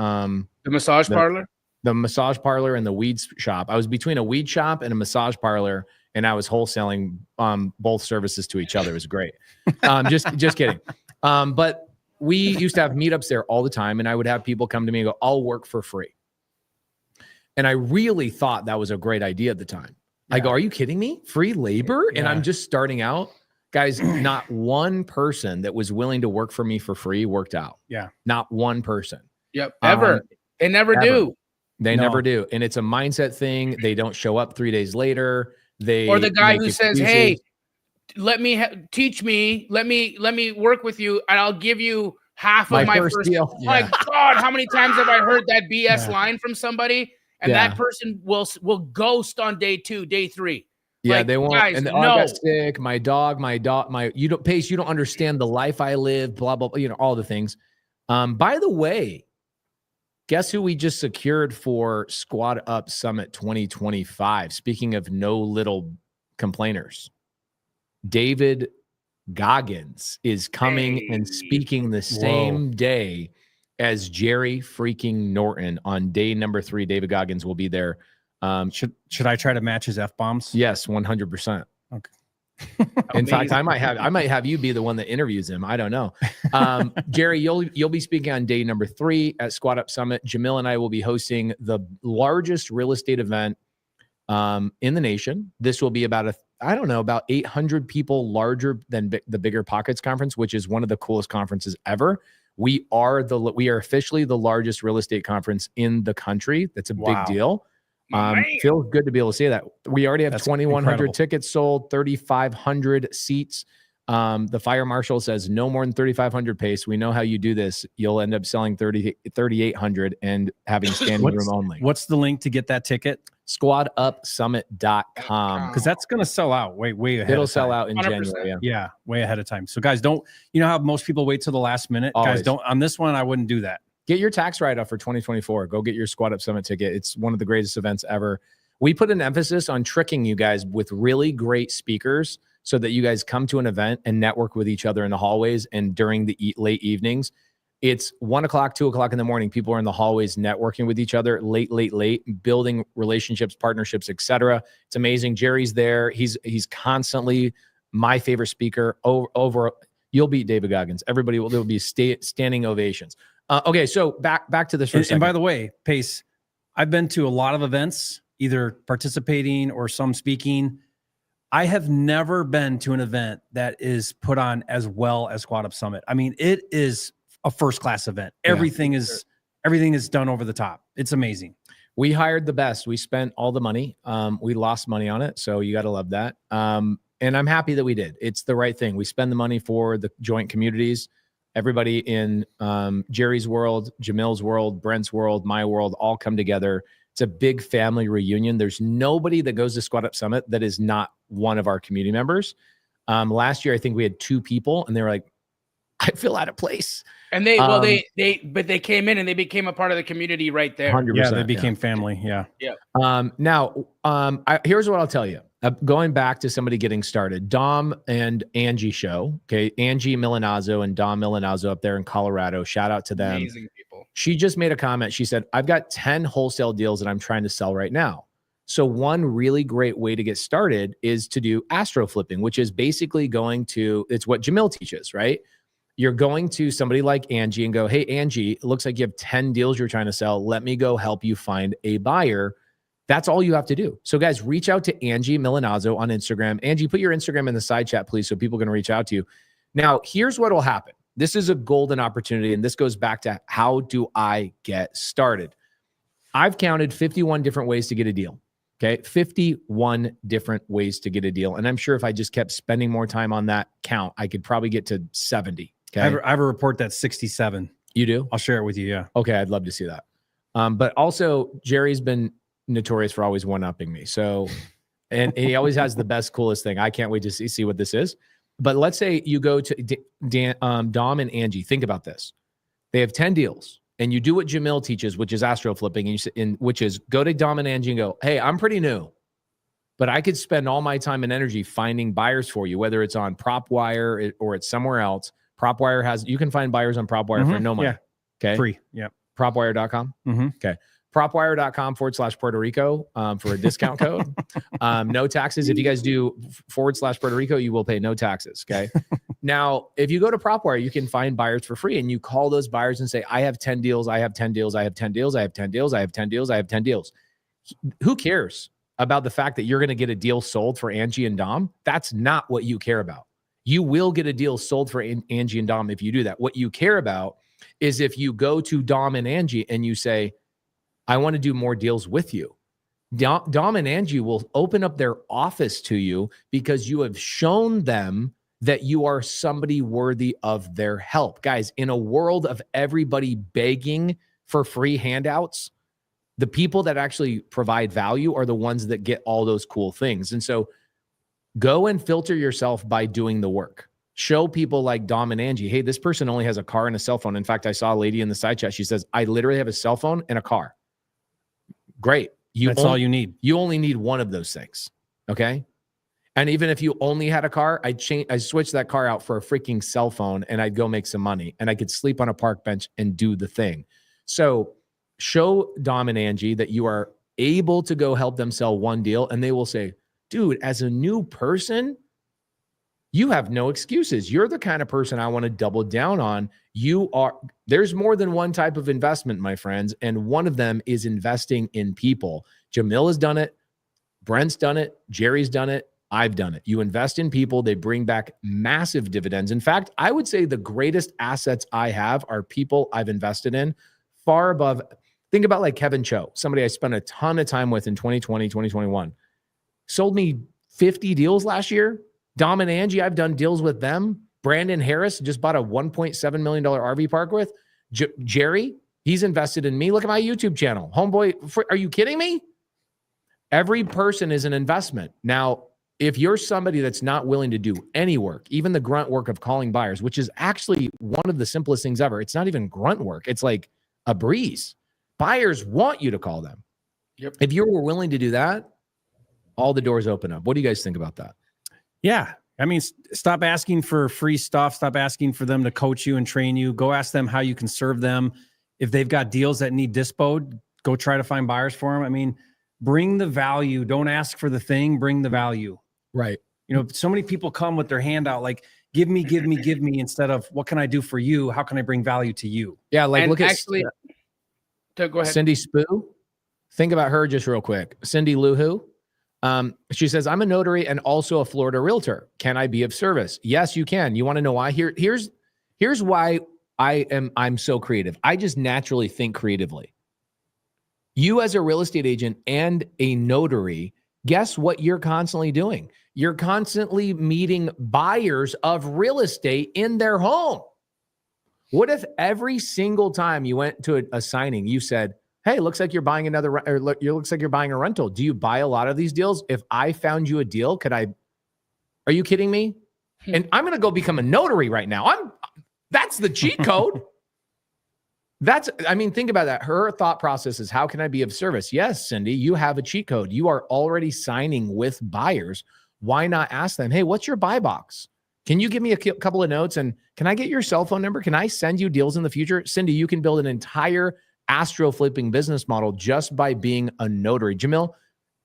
massage parlor? The massage parlor and the weed shop. I was between a weed shop and a massage parlor, and I was wholesaling both services to each other. It was great. Just kidding. But we used to have meetups there all the time, and I would have people come to me and go, I'll work for free. And I really thought that was a great idea at the time. I go, are you kidding me? Free labor? And I'm just starting out. Guys, not one person that was willing to work for me for free worked out. Yeah. Not one person. Yep. Ever. They never do. They never do. And it's a mindset thing. They don't show up 3 days later. Or the guy who says, hey, let me teach me. Let me work with you and I'll give you half of my first deal. My God, how many times have I heard that BS line from somebody? And that person will ghost on day 2, day 3. Yeah, like, they won't. Guys, and I got sick. My dog, you don't, Pace, you don't understand the life I live, blah, blah, blah, all the things. By the way, guess who we just secured for Squad Up Summit 2025? Speaking of no little complainers, David Goggins is coming and speaking the same day as Jerry freaking Norton on day number 3. David Goggins will be there. Should I try to match his F-bombs? Yes, 100%. Okay. In fact, I might have you be the one that interviews him. I don't know. Jerry, you'll be speaking on day number 3 at Squad Up Summit. Jamil and I will be hosting the largest real estate event in the nation. This will be about 800 people larger than the Bigger Pockets conference, which is one of the coolest conferences ever. We are officially the largest real estate conference in the country. That's a big deal. Feels good to be able to say that. We already have 2,100 tickets sold, 3,500 seats. The fire marshal says no more than 3,500 Pace. We know how you do this. You'll end up selling 3,800 and having standing room only. What's the link to get that ticket? SquadUpSummit.com. Because that's going to sell out way ahead. It'll sell out in 100%. January. Yeah, way ahead of time. So guys, you know how most people wait till the last minute? Always. Guys, on this one, I wouldn't do that. Get your tax write-off for 2024. Go get your Squad Up Summit ticket. It's one of the greatest events ever. We put an emphasis on tricking you guys with really great speakers so that you guys come to an event and network with each other in the hallways and during the late evenings. It's 1 o'clock, 2 o'clock in the morning. People are in the hallways networking with each other late, building relationships, partnerships, etc. It's amazing. Jerry's there. He's constantly my favorite speaker. Over you'll beat David Goggins. Everybody will. There will be standing ovations. Okay, so back to this for a second. And by the way, Pace, I've been to a lot of events, either participating or some speaking. I have never been to an event that is put on as well as Squat Up Summit. I mean, it is a first-class event. Everything is done over the top. It's amazing. We hired the best. We spent all the money. We lost money on it, so you got to love that. And I'm happy that we did. It's the right thing. We spend the money for the joint communities. Everybody in Jerry's world, Jamil's world, Brent's world, my world, all come together. It's a big family reunion. There's nobody that goes to Squat Up Summit that is not one of our community members. Last year, I think we had 2 people, and they were like, I feel out of place. And they came in and they became a part of the community right there. 100%. Yeah, they became family. Yeah. Here's what I'll tell you. Going back to somebody getting started, Dom and Angie show. Okay, Angie Milanazzo and Dom Milanazzo up there in Colorado. Shout out to them. Amazing people. She just made a comment. She said, I've got 10 wholesale deals that I'm trying to sell right now. So one really great way to get started is to do Astro Flipping, which is basically it's what Jamil teaches, right? You're going to somebody like Angie and go, hey, Angie, it looks like you have 10 deals you're trying to sell. Let me go help you find a buyer. That's all you have to do. So guys, reach out to Angie Milanazzo on Instagram. Angie, put your Instagram in the side chat, please, so people can reach out to you. Now, here's what will happen. This is a golden opportunity, and this goes back to how do I get started? I've counted 51 different ways to get a deal. Okay, 51 different ways to get a deal. And I'm sure if I just kept spending more time on that count, I could probably get to 70. Okay. I have a report that's 67. You do? I'll share it with you. Yeah. Okay. I'd love to see that. But also Jerry's been notorious for always one-upping me. So, and he always has the best, coolest thing. I can't wait to see what this is. But let's say you go to Dom and Angie. Think about this. They have 10 deals and you do what Jamil teaches, which is Astro Flipping, which is go to Dom and Angie and go, hey, I'm pretty new, but I could spend all my time and energy finding buyers for you, whether it's on PropWire or it's somewhere else. PropWire you can find buyers on PropWire for no money. Yeah. Okay. Free. Yeah. PropWire.com. Okay. PropWire.com/Puerto Rico for a discount code. No taxes. If you guys do /Puerto Rico, you will pay no taxes. Okay. Now, if you go to PropWire, you can find buyers for free and you call those buyers and say, I have 10 deals. I have 10 deals. I have 10 deals. I have 10 deals. I have 10 deals. I have 10 deals. Who cares about the fact that you're going to get a deal sold for Angie and Dom? That's not what you care about. You will get a deal sold for Angie and Dom if you do that. What you care about is if you go to Dom and Angie and you say, I want to do more deals with you. Dom and Angie will open up their office to you because you have shown them that you are somebody worthy of their help. Guys, in a world of everybody begging for free handouts, the people that actually provide value are the ones that get all those cool things. And so go and filter yourself by doing the work. Show people like Dom and Angie, hey, this person only has a car and a cell phone. In fact, I saw a lady in the side chat. She says, I literally have a cell phone and a car. Great. That's all you need. You only need one of those things. Okay. And even if you only had a car, I switched that car out for a freaking cell phone and I'd go make some money and I could sleep on a park bench and do the thing. So show Dom and Angie that you are able to go help them sell one deal. And they will say, dude, as a new person, you have no excuses. You're the kind of person I want to double down on. There's more than one type of investment, my friends. And one of them is investing in people. Jamil has done it. Brent's done it. Jerry's done it. I've done it. You invest in people. They bring back massive dividends. In fact, I would say the greatest assets I have are people I've invested in far above. Think about like Kevin Cho, somebody I spent a ton of time with in 2020, 2021. Sold me 50 deals last year. Dom and Angie, I've done deals with them. Brandon Harris just bought a $1.7 million RV park with. Jerry, he's invested in me. Look at my YouTube channel. Homeboy, are you kidding me? Every person is an investment. Now, if you're somebody that's not willing to do any work, even the grunt work of calling buyers, which is actually one of the simplest things ever. It's not even grunt work. It's like a breeze. Buyers want you to call them. Yep. If you were willing to do that, all the doors open up. What do you guys think about that? Yeah. I mean, stop asking for free stuff. Stop asking for them to coach you and train you. Go ask them how you can serve them. If they've got deals that need dispoed, go try to find buyers for them. I mean, bring the value. Don't ask for the thing. Bring the value. Right. You know, so many people come with their hand out like, give me, instead of what can I do for you? How can I bring value to you? Yeah. Like, And look actually, go ahead. Cindy Spoo. Think about her just real quick. Cindy Luhu. She says, I'm a notary and also a Florida realtor. Can I be of service? Yes, you can. You want to know why? Here's why I'm so creative. I just naturally think creatively. You as a real estate agent and a notary, guess what you're constantly doing? You're constantly meeting buyers of real estate in their home. What if every single time you went to a signing, you said, hey, looks like you're buying looks like you're buying a rental. Do you buy a lot of these deals? If I found you a deal, are you kidding me? And I'm going to go become a notary right now. That's the cheat code. Think about that. Her thought process is, how can I be of service? Yes, Cindy, you have a cheat code. You are already signing with buyers. Why not ask them, hey, what's your buy box? Can you give me a couple of notes? And can I get your cell phone number? Can I send you deals in the future? Cindy, you can build an entire Astro Flipping business model just by being a notary. Jamil,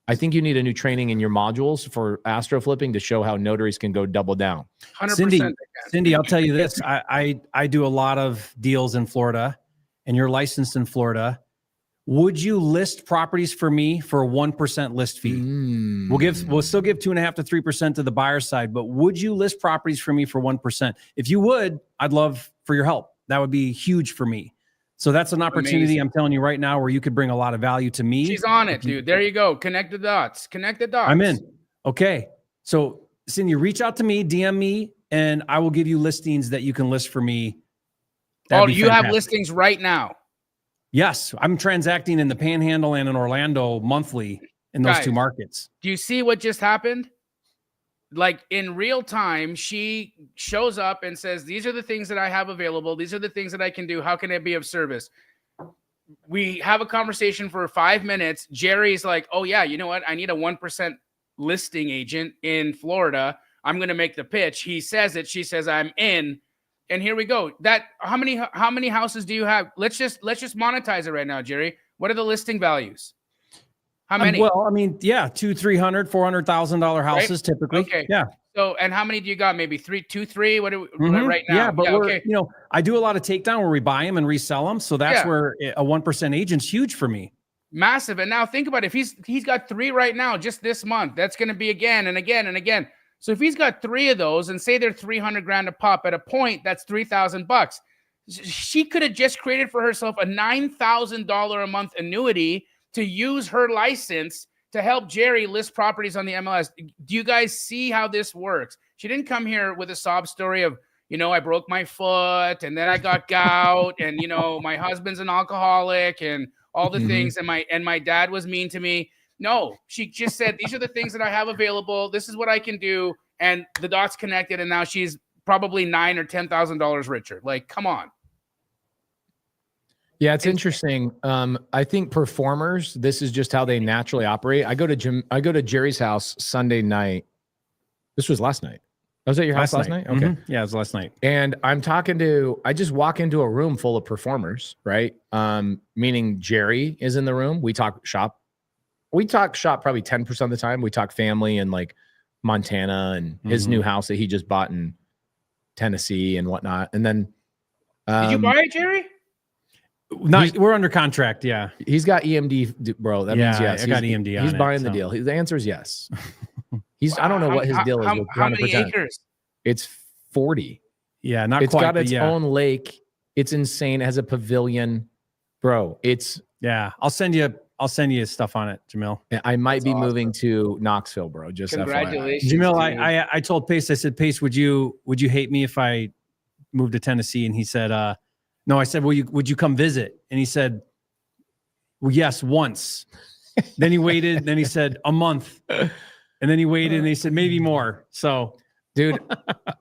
I think you need a new training in your modules for Astro Flipping to show how notaries can go double down. 100%. Cindy, I'll tell you this. I do a lot of deals in Florida, and you're licensed in Florida. Would you list properties for me for a 1% list fee? We'll still give 2.5 to 3% to the buyer side, but would you list properties for me for 1%? If you would, I'd love for your help. That would be huge for me. So that's an opportunity. Amazing. I'm telling you right now, where you could bring a lot of value to me. She's on it, dude. There you go. Connect the dots. Connect the dots. I'm in. Okay. So Cindy, reach out to me, DM me, and I will give you listings that you can list for me. That'd do you fantastic. Have listings right now? Yes, I'm transacting in the Panhandle and in Orlando monthly in those two markets. Do you see what just happened? Like in real time, she shows up and says, these are the things that I have available. These are the things that I can do. How can I be of service? We have a conversation for 5 minutes. Jerry's like, oh yeah, you know what? I need a 1% listing agent in Florida. I'm going to make the pitch. He says it. She says, I'm in. And here we go. How many houses do you have? Let's just monetize it right now, Jerry. What are the listing values? How many? Well, I mean, yeah, $200,000, $300,000, $400,000 houses right? Typically. Okay. Yeah. So, and how many do you got? Maybe 2, 3. What do we right now? Yeah, but okay. You know, I do a lot of takedown where we buy them and resell them. So that's where a 1% agent's huge for me. Massive. And now think about it. If he's got 3 right now, just this month, that's going to be again and again and again. So if he's got 3 of those and say they're $300,000 a pop, at a point, that's $3,000. She could have just created for herself a $9,000 a month annuity to use her license to help Jerry list properties on the MLS. Do you guys see how this works? She didn't come here with a sob story of, you know, I broke my foot and then I got gout and, you know, my husband's an alcoholic and all the things. And my dad was mean to me. No, she just said, these are the things that I have available. This is what I can do. And the dots connected. And now she's probably $9,000 or $10,000 richer. Like, come on. Yeah, it's interesting. I think performers, this is just how they naturally operate. I go to Jerry's house Sunday night. This was last night. I was at your house last night? Okay. Yeah, it was last night. And I just walk into a room full of performers, right? Meaning Jerry is in the room. We talk shop. We talk shop probably 10% of the time. We talk family and like Montana and his new house that he just bought in Tennessee and whatnot. And then did you buy it, Jerry? We're under contract. Yeah. He's got EMD, bro. That means yes. I got EMD on He's it, buying the deal. The answer is yes. I don't know what his deal is. How many acres? It's 40. Yeah, not it's quite. It's got its own lake. It's insane. It has a pavilion. Bro, I'll send you stuff on it, Jamil. I might be moving to Knoxville, bro. Just congratulations. Jamil, I told Pace, I said, Pace, would you hate me if I moved to Tennessee? And he said, no. I said, would you come visit? And he said, well, yes, once. Then he waited. Then he said, a month. And then he waited and he said, maybe more. So, dude,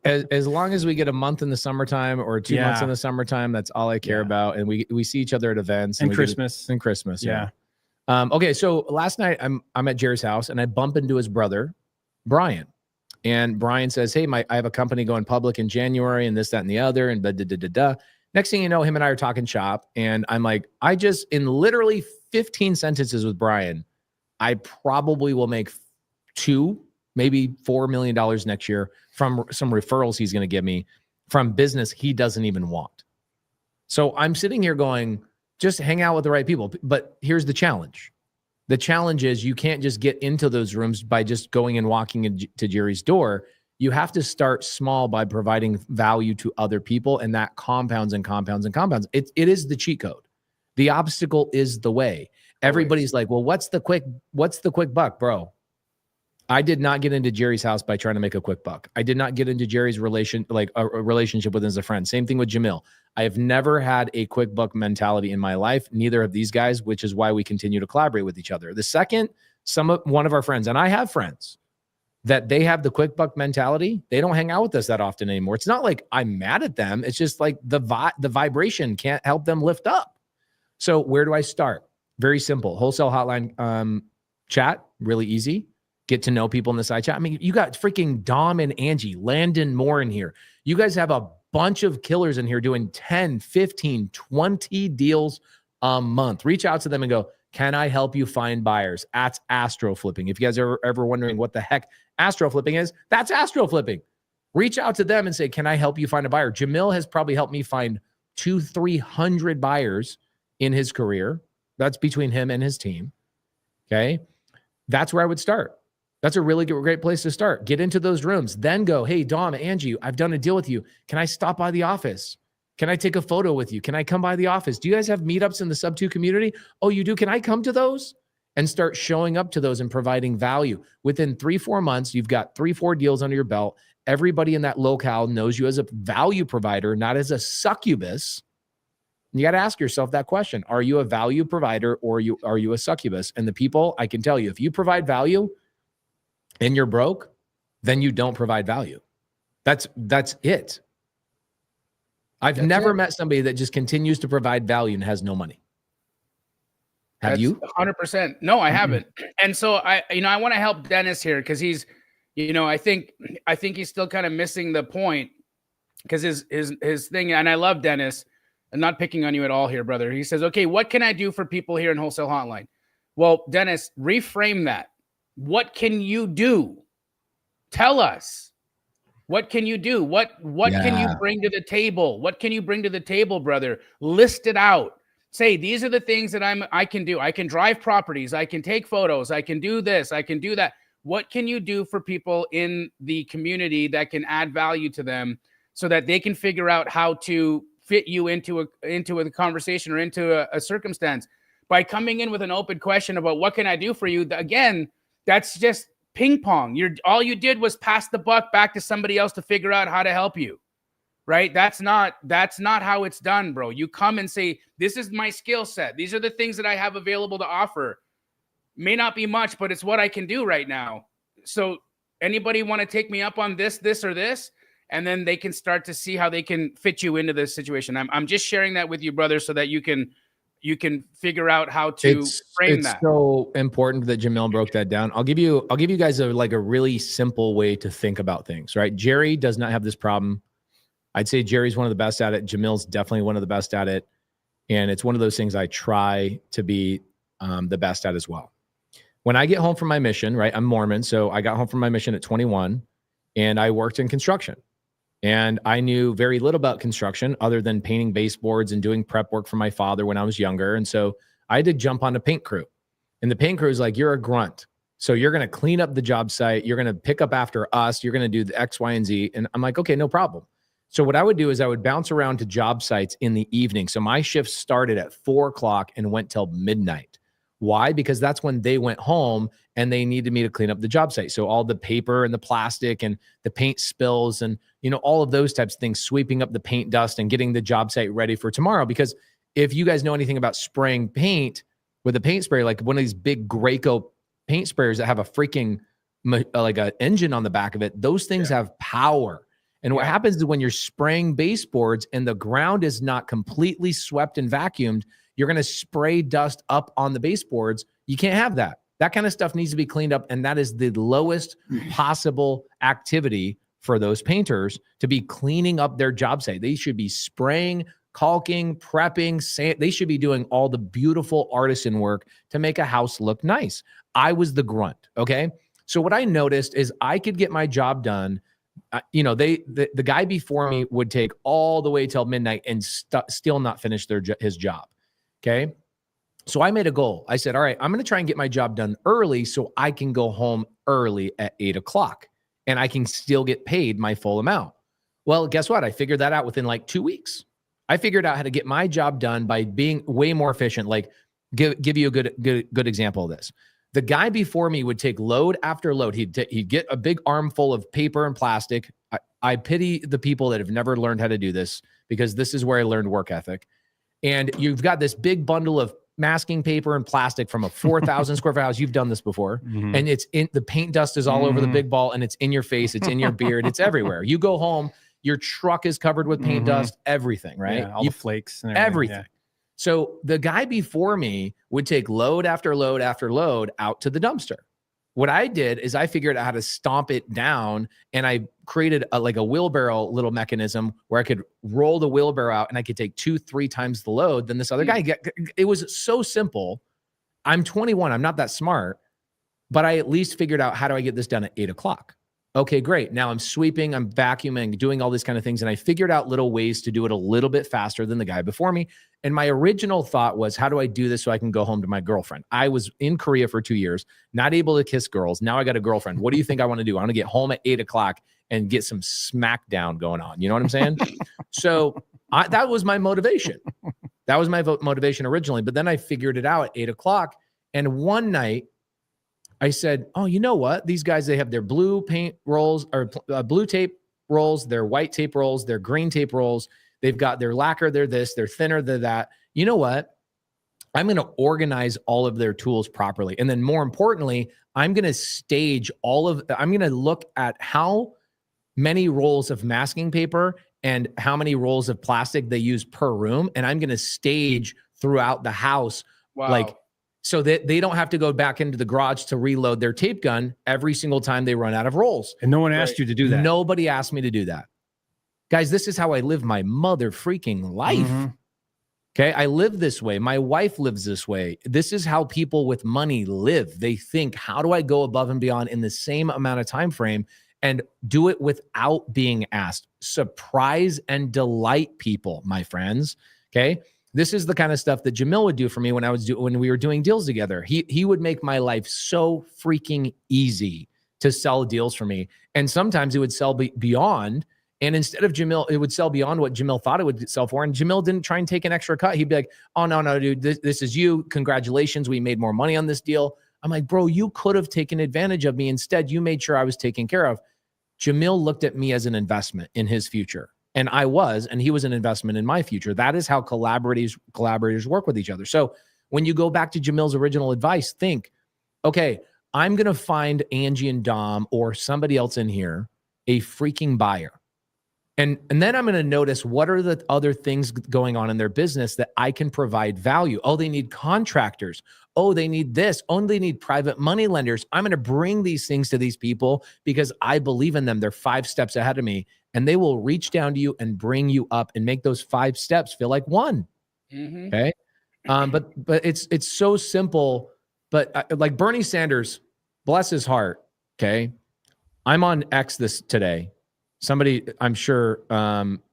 as long as we get a month in the summertime or 2 months in the summertime, that's all I care about. And we see each other at events and Christmas. Yeah. Okay. So last night I'm at Jerry's house and I bump into his brother, Brian. And Brian says, hey, I have a company going public in January and this, that, and the other. And da. Next thing you know, him and I are talking shop. And I'm like, in literally 15 sentences with Brian, I probably will make $2, maybe $4 million next year from some referrals he's going to give me from business he doesn't even want. So I'm sitting here going, just hang out with the right people. But here's the challenge. The challenge is you can't just get into those rooms by just going and walking into Jerry's door. You have to start small by providing value to other people, and that compounds and compounds and compounds. It is the cheat code. The obstacle is the way. Everybody's like, well, what's the quick buck, bro? I did not get into Jerry's house by trying to make a quick buck. I did not get into Jerry's relationship with him as a friend. Same thing with Jamil. I have never had a quick buck mentality in my life. Neither of these guys, which is why we continue to collaborate with each other. The second one of our friends, and I have friends that they have the quick buck mentality, they don't hang out with us that often anymore. It's not like I'm mad at them. It's just like the vibration can't help them lift up. So where do I start? Very simple. Wholesale Hotline chat, really easy. Get to know people in the side chat. I mean, you got freaking Dom and Angie, Landon Moore in here. You guys have a bunch of killers in here doing 10, 15, 20 deals a month. Reach out to them and go, can I help you find buyers? That's Astro Flipping. If you guys are ever wondering what the heck Astro Flipping is, that's Astro Flipping. Reach out to them and say, can I help you find a buyer? Jamil has probably helped me find 200-300 buyers in his career. That's between him and his team. Okay. That's where I would start. That's a really great place to start. Get into those rooms, then go, hey, Dom, Angie, I've done a deal with you. Can I stop by the office? Can I take a photo with you? Can I come by the office? Do you guys have meetups in the Subto community? Oh, you do? Can I come to those? And start showing up to those and providing value. Within 3-4 months, you've got 3-4 deals under your belt. Everybody in that locale knows you as a value provider, not as a succubus. You got to ask yourself that question. Are you a value provider or are you a succubus? And the people, I can tell you, if you provide value, and you're broke, then you don't provide value. That's it. I've never met somebody that just continues to provide value and has no money. Have you? 100%. No, I haven't. And so I want to help Dennis here because he's, I think he's still kind of missing the point because his thing, and I love Dennis. I'm not picking on you at all here, brother. He says, okay, what can I do for people here in Wholesale Hotline? Well, Dennis, reframe that. What can you do? Tell us. What can you do? What can you bring to the table? What can you bring to the table, brother? List it out. Say, these are the things that I can do. I can drive properties. I can take photos. I can do this. I can do that. What can you do for people in the community that can add value to them so that they can figure out how to fit you into a conversation or into a circumstance? By coming in with an open question about what can I do for you? Again, that's just ping pong. All you did was pass the buck back to somebody else to figure out how to help you, right? That's not how it's done, bro. You come and say, this is my skill set. These are the things that I have available to offer. May not be much, but it's what I can do right now. So anybody want to take me up on this, or this? And then they can start to see how they can fit you into this situation. I'm just sharing that with you, brother, so that you can figure out how to frame that. It's so important that Jamil broke that down. I'll give you guys a really simple way to think about things, right? Jerry does not have this problem. I'd say Jerry's one of the best at it. Jamil's definitely one of the best at it. And it's one of those things I try to be the best at as well. When I get home from my mission, right? I'm Mormon. So I got home from my mission at 21 and I worked in construction. And I knew very little about construction other than painting baseboards and doing prep work for my father when I was younger. And so I had to jump on a paint crew. And the paint crew is like, you're a grunt. So you're going to clean up the job site. You're going to pick up after us. You're going to do the X, Y, and Z. And I'm like, okay, no problem. So what I would do is I would bounce around to job sites in the evening. So my shift started at 4:00 and went till midnight. Why? Because that's when they went home and they needed me to clean up the job site. So all the paper and the plastic and the paint spills and, all of those types of things, sweeping up the paint dust and getting the job site ready for tomorrow. Because if you guys know anything about spraying paint with a paint sprayer, like one of these big Graco paint sprayers that have a freaking like an engine on the back of it, those things have power. And what happens is when you're spraying baseboards and the ground is not completely swept and vacuumed, you're going to spray dust up on the baseboards. You can't have that. That kind of stuff needs to be cleaned up. And that is the lowest possible activity for those painters to be cleaning up their job site. They should be spraying, caulking, prepping. They should be doing all the beautiful artisan work to make a house look nice. I was the grunt. Okay. So what I noticed is I could get my job done. The guy before me would take all the way till midnight and still not finish his job. Okay. So I made a goal. I said, all right, I'm going to try and get my job done early so I can go home early at 8 o'clock and I can still get paid my full amount. Well, guess what? I figured that out within like 2 weeks. I figured out how to get my job done by being way more efficient. Like give you a good example of this. The guy before me would take load after load. He'd get a big armful of paper and plastic. I pity the people that have never learned how to do this because this is where I learned work ethic. And you've got this big bundle of masking paper and plastic from a 4,000 square foot house. You've done this before. Mm-hmm. And it's in the paint dust is all over the big ball and it's in your face. It's in your beard. It's everywhere. You go home, your truck is covered with paint dust, everything, right? Yeah, all the flakes and everything. Yeah. So the guy before me would take load after load after load out to the dumpster. What I did is I figured out how to stomp it down and I created a wheelbarrow little mechanism where I could roll the wheelbarrow out and I could take 2-3 times the load than this other guy. It was so simple. I'm 21. I'm not that smart, but I at least figured out how do I get this done at 8 o'clock? Okay, great. Now I'm sweeping, I'm vacuuming, doing all these kind of things. And I figured out little ways to do it a little bit faster than the guy before me. And my original thought was, how do I do this so I can go home to my girlfriend? I was in Korea for 2 years, not able to kiss girls. Now I got a girlfriend. What do you think I want to do? I want to get home at 8 o'clock and get some smackdown going on. You know what I'm saying? So that was my motivation. That was my motivation originally. But then I figured it out at 8 o'clock. And one night, I said, oh, you know what? These guys, they have their blue paint rolls or blue tape rolls, their white tape rolls, their green tape rolls. They've got their lacquer, they're this, they're thinner, they're that. You know what? I'm going to organize all of their tools properly. And then more importantly, I'm going to stage I'm going to look at how many rolls of masking paper and how many rolls of plastic they use per room. And I'm going to stage throughout the house. Wow. So that they don't have to go back into the garage to reload their tape gun every single time they run out of rolls. And no one asked you to do that. Nobody asked me to do that. Guys, this is how I live my mother freaking life. Mm-hmm. Okay. I live this way. My wife lives this way. This is how people with money live. They think, how do I go above and beyond in the same amount of time frame and do it without being asked? Surprise and delight people, my friends. Okay. This is the kind of stuff that Jamil would do for me when we were doing deals together. He would make my life so freaking easy to sell deals for me. And sometimes it would sell beyond. And instead of Jamil, it would sell beyond what Jamil thought it would sell for. And Jamil didn't try and take an extra cut. He'd be like, oh, no, dude, this is you. Congratulations. We made more money on this deal. I'm like, bro, you could have taken advantage of me. Instead, you made sure I was taken care of. Jamil looked at me as an investment in his future. And he was an investment in my future. That is how collaborators work with each other. So when you go back to Jamil's original advice, think, okay, I'm going to find Angie and Dom or somebody else in here, a freaking buyer. And then I'm going to notice what are the other things going on in their business that I can provide value. Oh, they need contractors. Oh, they need this. Oh, they need private money lenders. I'm going to bring these things to these people because I believe in them. They're 5 steps ahead of me. And they will reach down to you and bring you up and make those 5 steps feel like one. Mm-hmm. Okay. But it's so simple. But like Bernie Sanders, bless his heart. Okay. I'm on X today. Somebody I'm sure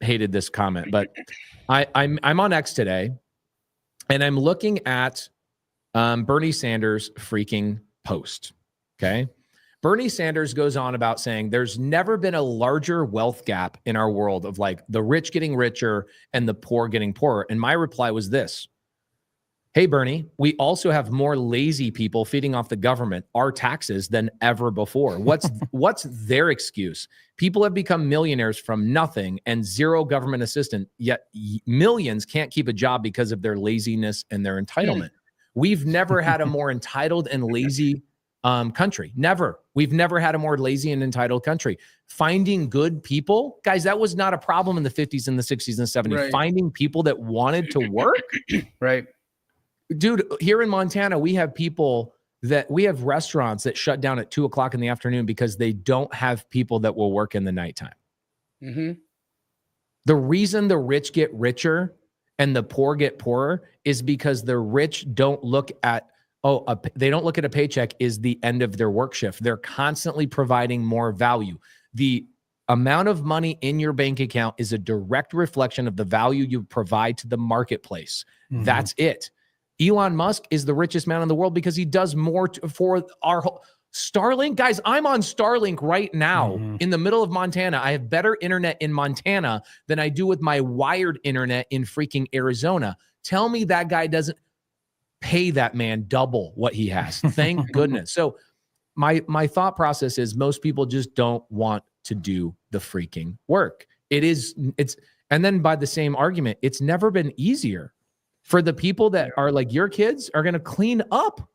hated this comment, but I'm on X today and I'm looking at Bernie Sanders' freaking post. Okay. Bernie Sanders goes on about saying there's never been a larger wealth gap in our world of like the rich getting richer and the poor getting poorer. And my reply was this. Hey, Bernie, we also have more lazy people feeding off the government, our taxes, than ever before. What's their excuse? People have become millionaires from nothing and zero government assistance, yet millions can't keep a job because of their laziness and their entitlement. We've never had a more entitled and lazy country. Never. We've never had a more lazy and entitled country. Finding good people, guys, that was not a problem in the 50s and the 60s and 70s. Right. Finding people that wanted to work. Right. Dude, here in Montana, we have people that we have restaurants that shut down at 2:00 in the afternoon because they don't have people that will work in the nighttime. Mm-hmm. The reason the rich get richer and the poor get poorer is because the rich don't look at, they don't look at a paycheck is the end of their work shift. They're constantly providing more value. The amount of money in your bank account is a direct reflection of the value you provide to the marketplace. Mm-hmm. That's it. Elon Musk is the richest man in the world because he does more for our whole Starlink. Guys, I'm on Starlink right now in the middle of Montana. I have better internet in Montana than I do with my wired internet in freaking Arizona. Tell me that guy doesn't pay that man double what he has. Thank goodness. So my thought process is most people just don't want to do the freaking work. And then by the same argument, it's never been easier for the people that are like your kids are going to clean up.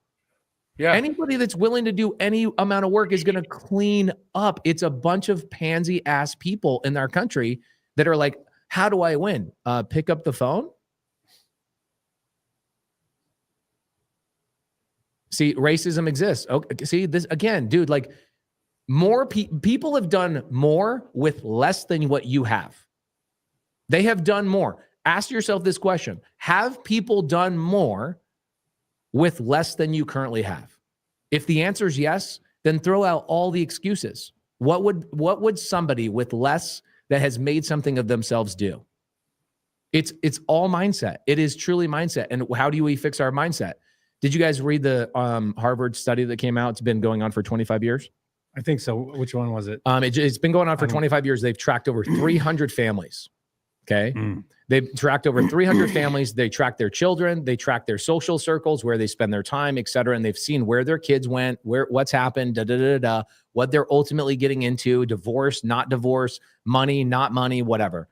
Yeah. Anybody that's willing to do any amount of work is going to clean up. It's a bunch of pansy ass people in our country that are like, how do I win? Pick up the phone. See, racism exists. Okay, see this again, dude, like more people have done more with less than what you have. They have done more. Ask yourself this question. Have people done more with less than you currently have? If the answer is yes, then throw out all the excuses. What would somebody with less that has made something of themselves do? It's all mindset. It is truly mindset. And how do we fix our mindset? Did you guys read the Harvard study that came out? It's been going on for 25 years. I think so. Which one was it? It's been going on for 25 years. They've tracked over 300 families. Okay. They've tracked over 300 families. They track their children. They track their social circles, where they spend their time, et cetera. And they've seen where their kids went, what's happened, what they're ultimately getting into, divorce, not divorce, money, not money, whatever.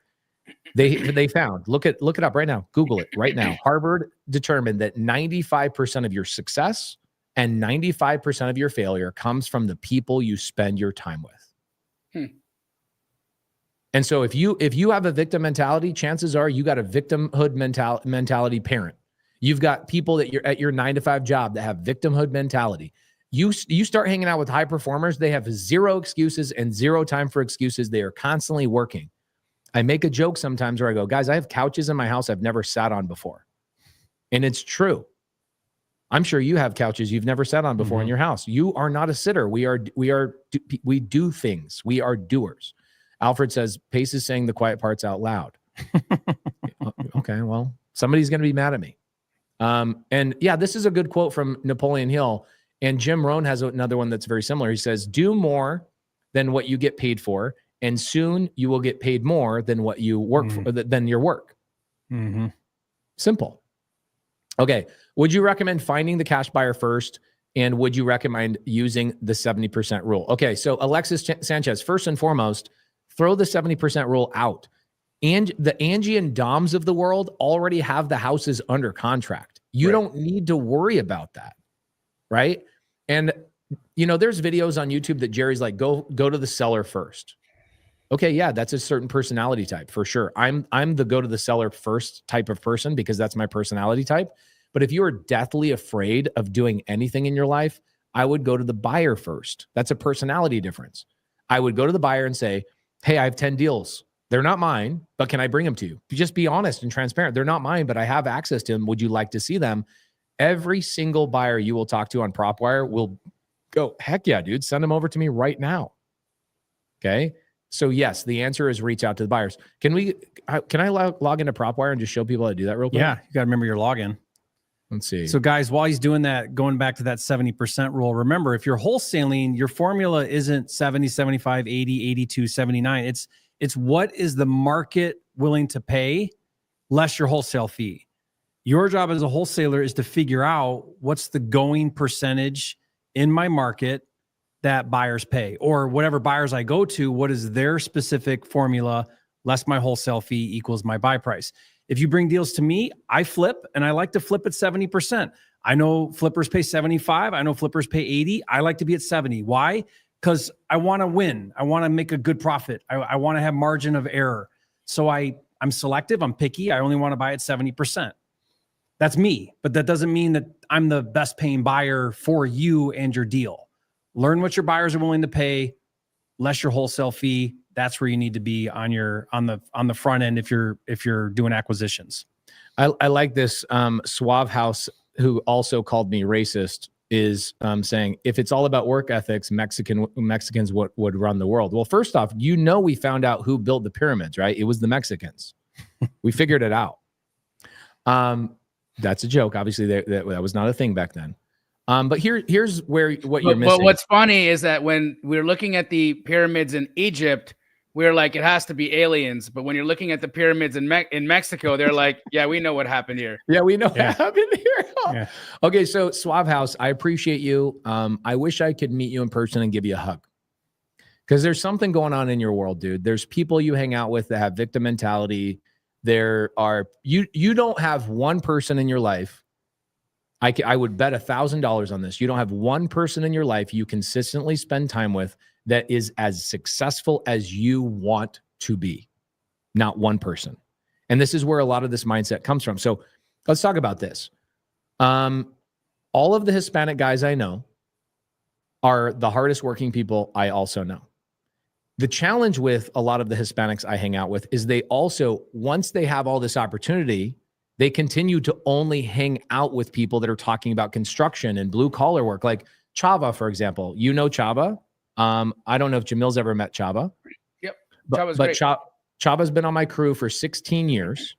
They found, look it up right now. Google it right now. Harvard determined that 95% of your success and 95% of your failure comes from the people you spend your time with. And so if you have a victim mentality, chances are you got a victimhood mentality parent. You've got people that you're at your 9-to-5 job that have victimhood mentality. You start hanging out with high performers, they have zero excuses and zero time for excuses. They are constantly working. I make a joke sometimes where I go, guys, I have couches in my house I've never sat on before. And it's true. I'm sure you have couches you've never sat on before in your house. You are not a sitter. We do things. We are doers. Alfred says, Pace is saying the quiet parts out loud. Okay, well, somebody's going to be mad at me. And yeah, this is a good quote from Napoleon Hill. And Jim Rohn has another one that's very similar. He says, do more than what you get paid for, and soon you will get paid more than what you work for, than your work. Simple. Okay. Would you recommend finding the cash buyer first? And would you recommend using the 70% rule? Okay. So Alexis Sanchez, first and foremost, throw the 70% rule out. And the Angie and Doms of the world already have the houses under contract. You don't need to worry about that. Right. And there's videos on YouTube that Jerry's like, go to the seller first. Okay, yeah, that's a certain personality type for sure. I'm the go to the seller first type of person because that's my personality type. But if you are deathly afraid of doing anything in your life, I would go to the buyer first. That's a personality difference. I would go to the buyer and say, hey, I have 10 deals. They're not mine, but can I bring them to you? Just be honest and transparent. They're not mine, but I have access to them. Would you like to see them? Every single buyer you will talk to on PropWire will go, heck yeah, dude, send them over to me right now. Okay. So yes, the answer is reach out to the buyers. Can I log into PropWire and just show people how to do that real quick? Yeah, you got to remember your login. Let's see. So guys, while he's doing that, going back to that 70% rule, remember, if you're wholesaling, your formula isn't 70, 75, 80, 82, 79. It's what is the market willing to pay less your wholesale fee. Your job as a wholesaler is to figure out what's the going percentage in my market that buyers pay, or whatever buyers I go to, what is their specific formula, less my wholesale fee equals my buy price. If you bring deals to me, I flip, and I like to flip at 70%. I know flippers pay 75. I know flippers pay 80. I like to be at 70. Why? Because I want to win. I want to make a good profit. I want to have margin of error. So I'm selective. I'm picky. I only want to buy at 70%. That's me, but that doesn't mean that I'm the best paying buyer for you and your deal. Learn what your buyers are willing to pay, less your wholesale fee. That's where you need to be on the front end if you're doing acquisitions. I like this. Suave House, who also called me racist, is saying if it's all about work ethics, Mexicans would run the world. Well, first off, we found out who built the pyramids, right? It was the Mexicans. We figured it out. That's a joke. Obviously, that was not a thing back then. But here's what you're missing. But what's funny is that when we're looking at the pyramids in Egypt, we're like, it has to be aliens. But when you're looking at the pyramids in Mexico, they're like, yeah, we know what happened here. Yeah, we know what happened here. Yeah. Okay, so Suave House, I appreciate you. I wish I could meet you in person and give you a hug. Because there's something going on in your world, dude. There's people you hang out with that have victim mentality. There are you don't have one person in your life. I would bet $1,000 on this. You don't have one person in your life you consistently spend time with that is as successful as you want to be. Not one person. And this is where a lot of this mindset comes from. So let's talk about this. All of the Hispanic guys I know are the hardest working people I also know. The challenge with a lot of the Hispanics I hang out with is they also, once they have all this opportunity, they continue to only hang out with people that are talking about construction and blue collar work. Like Chava, for example. You know Chava? I don't know if Jamil's ever met Chava. Yep. But Chava's been on my crew for 16 years.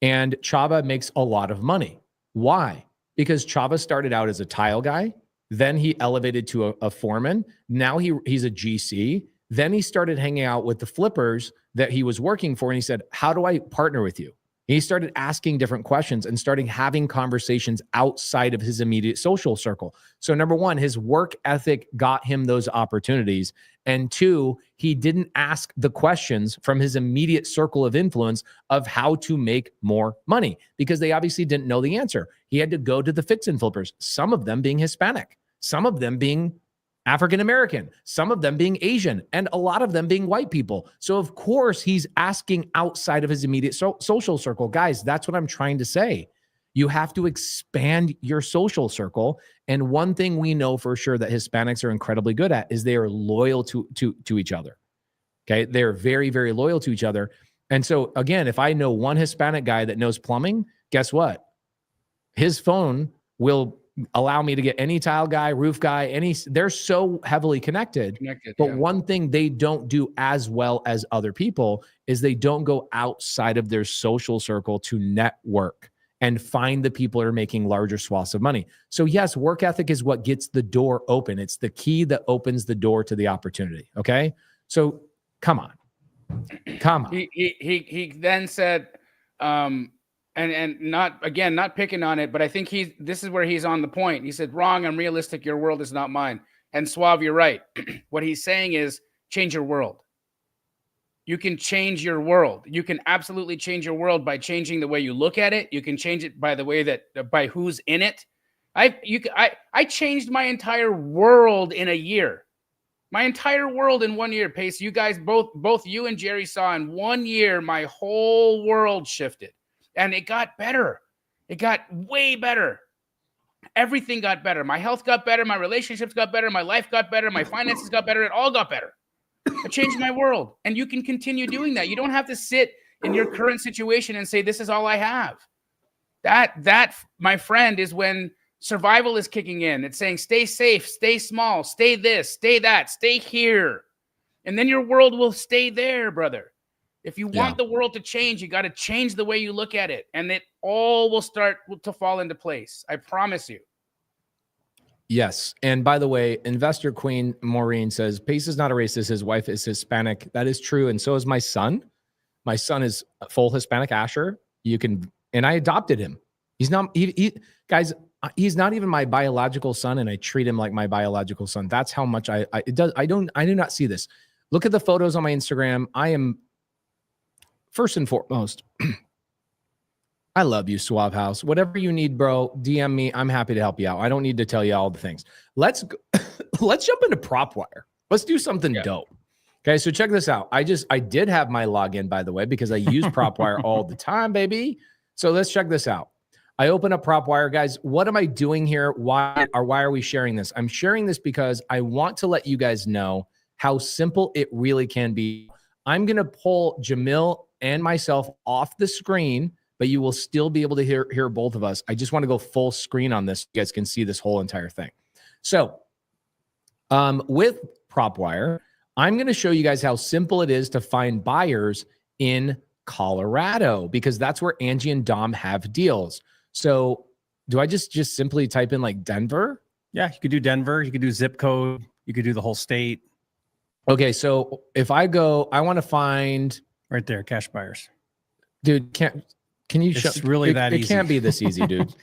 And Chava makes a lot of money. Why? Because Chava started out as a tile guy. Then he elevated to a foreman. Now he's a GC. Then he started hanging out with the flippers that he was working for. And he said, how do I partner with you? And he started asking different questions and starting having conversations outside of his immediate social circle. So number one, his work ethic got him those opportunities. And two, he didn't ask the questions from his immediate circle of influence of how to make more money because they obviously didn't know the answer. He had to go to the fix and flippers, some of them being Hispanic, some of them being African-American, some of them being Asian, and a lot of them being white people. So of course he's asking outside of his immediate social circle. Guys, that's what I'm trying to say. You have to expand your social circle. And one thing we know for sure that Hispanics are incredibly good at is they are loyal to each other. Okay. They're very, very loyal to each other. And so again, if I know one Hispanic guy that knows plumbing, guess what? His phone will allow me to get any tile guy, roof guy, they're so heavily connected. But one thing they don't do as well as other people is they don't go outside of their social circle to network and find the people that are making larger swaths of money. So yes, work ethic is what gets the door open. It's the key that opens the door to the opportunity. Okay. So come on. He then said, and not picking on it, but I think this is where he's on the point. He said, wrong, I'm realistic. Your world is not mine. And Suave, you're right. What he's saying is change your world. You can change your world. You can absolutely change your world by changing the way you look at it. You can change it by the way by who's in it. I changed my entire world in a year. My entire world in 1 year, Pace. You guys, both you and Jerry saw in 1 year, my whole world shifted. And it got better. It got way better. Everything got better. My health got better. My relationships got better. My life got better. My finances got better. It all got better. I changed my world. And you can continue doing that. You don't have to sit in your current situation and say, this is all I have. That, my friend, is when survival is kicking in. It's saying, stay safe, stay small, stay this, stay that, stay here. And then your world will stay there, brother. If you want the world to change, you got to change the way you look at it. And it all will start to fall into place. I promise you. Yes. And by the way, Investor Queen Maureen says, Pace is not a racist. His wife is Hispanic. That is true. And so is my son. My son is full Hispanic Asher. And I adopted him. He's not, guys, he's not even my biological son. And I treat him like my biological son. That's how much I do not see this. Look at the photos on my Instagram. I am, first and foremost, I love you, Suave House. Whatever you need, bro, DM me. I'm happy to help you out. I don't need to tell you all the things. Let's go. Let's jump into PropWire. Let's do something dope. Okay, so check this out. I did have my login, by the way, because I use PropWire all the time, baby. So let's check this out. I open up PropWire, guys. What am I doing here? Why are we sharing this? I'm sharing this because I want to let you guys know how simple it really can be. I'm going to pull Jamil and myself off the screen, but you will still be able to hear both of us. I just want to go full screen on this. You guys can see this whole entire thing. So with PropWire, I'm going to show you guys how simple it is to find buyers in Colorado, because that's where Angie and Dom have deals. So do I just simply type in like Denver? Yeah, you could do Denver. You could do zip code. You could do the whole state. Okay, so if I go, I want to find right there, cash buyers. Dude, can you show? It's really that easy. It can't be this easy, dude.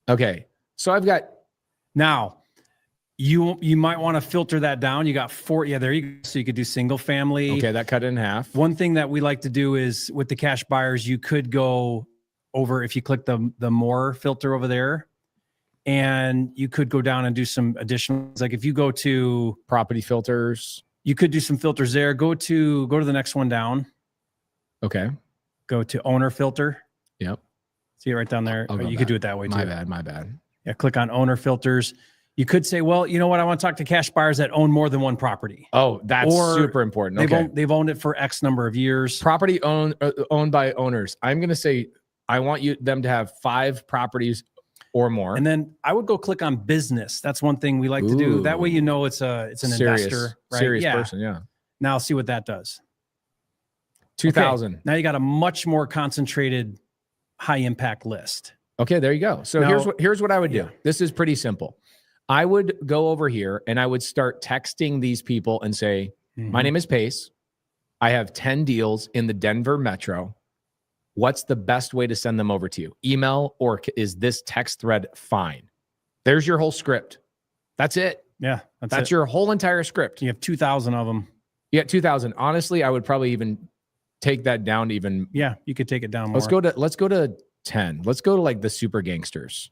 Okay, so I've got now. You might want to filter that down. You got 4. Yeah, there you go. So you could do single family. Okay, that cut it in half. One thing that we like to do is with the cash buyers, you could go over, if you click the more filter over there, and you could go down and do some additional, like if you go to property filters, you could do some filters there. Go to the next one down. Okay. Go to owner filter. Yep. See it right down there. You could do it that way too. My bad. Yeah, click on owner filters. You could say, well, you know what? I want to talk to cash buyers that own more than one property. Oh, that's super important. Okay. They've owned it for X number of years. Property owned by owners. I'm going to say, I want them to have 5 properties or more. And then I would go click on business. That's one thing we like to do. That way, you know, it's an investor, right? Serious person. Yeah. Now see what that does. 2,000. Okay. Now you got a much more concentrated, high impact list. Okay, there you go. So now, here's what I would do. This is pretty simple. I would go over here and I would start texting these people and say, my name is Pace. I have 10 deals in the Denver metro. What's the best way to send them over to you? Email, or is this text thread fine? There's your whole script. That's it. Yeah. That's your whole entire script. You have 2,000 of them. You got 2,000. Honestly, I would probably even take that down to even. Yeah, you could take it down more. Let's go to 10. Let's go to like the super gangsters.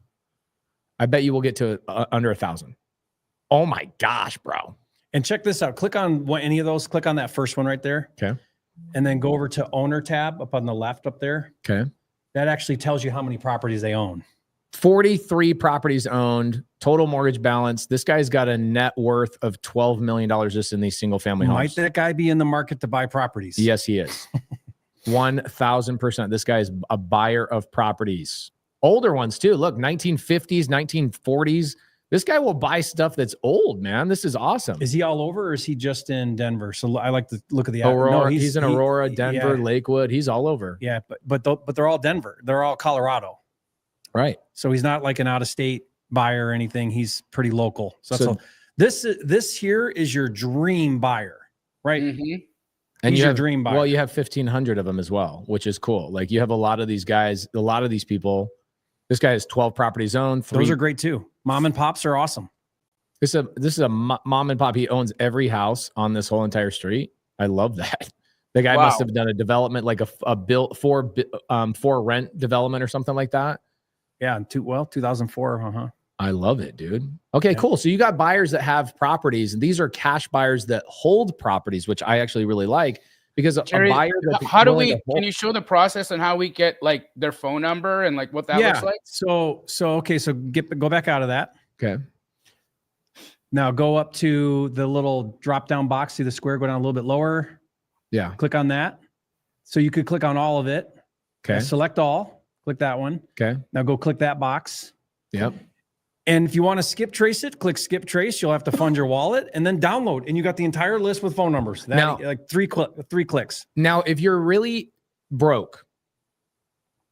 I bet you will get to under 1,000. Oh my gosh, bro. And check this out. Click on any of those. Click on that first one right there. Okay. And then go over to owner tab up on the left up there. Okay. That actually tells you how many properties they own. 43 properties owned, total mortgage balance. This guy's got a net worth of $12 million just in these single family homes. Might that guy be in the market to buy properties? Yes, he is. 1,000%. This guy is a buyer of properties. Older ones too. Look, 1950s, 1940s. This guy will buy stuff that's old, man. This is awesome. Is he all over, or is he just in Denver? So I like to look at the Aurora. No, he's in Aurora, Denver, yeah. Lakewood. He's all over. Yeah, but they're all Denver. They're all Colorado. Right. So he's not like an out-of-state buyer or anything. He's pretty local. So this here is your dream buyer, right? Mm-hmm. And you have dream buyer. Well, you have 1,500 of them as well, which is cool. Like you have a lot of these guys, a lot of these people. This guy has 12 properties owned. Those are great too. Mom and pops are awesome. This is a mom and pop. He owns every house on this whole entire street. I love that. The guy must have done a development, like a built for rent development or something like that. Yeah, 2004. I love it, dude. Okay, cool. So you got buyers that have properties, and these are cash buyers that hold properties, which I actually really like. Because Jerry, a buyer can you show the process on how we get like their phone number and like what that looks like? So go back out of that. Okay. Now go up to the little drop down box. See the square, go down a little bit lower. Yeah. Click on that. So you could click on all of it. Okay. Select all. Click that one. Okay. Now go click that box. Yep. And if you want to skip trace it, click skip trace. You'll have to fund your wallet and then download. And you got the entire list with phone numbers. Now, like three clicks. Now, if you're really broke,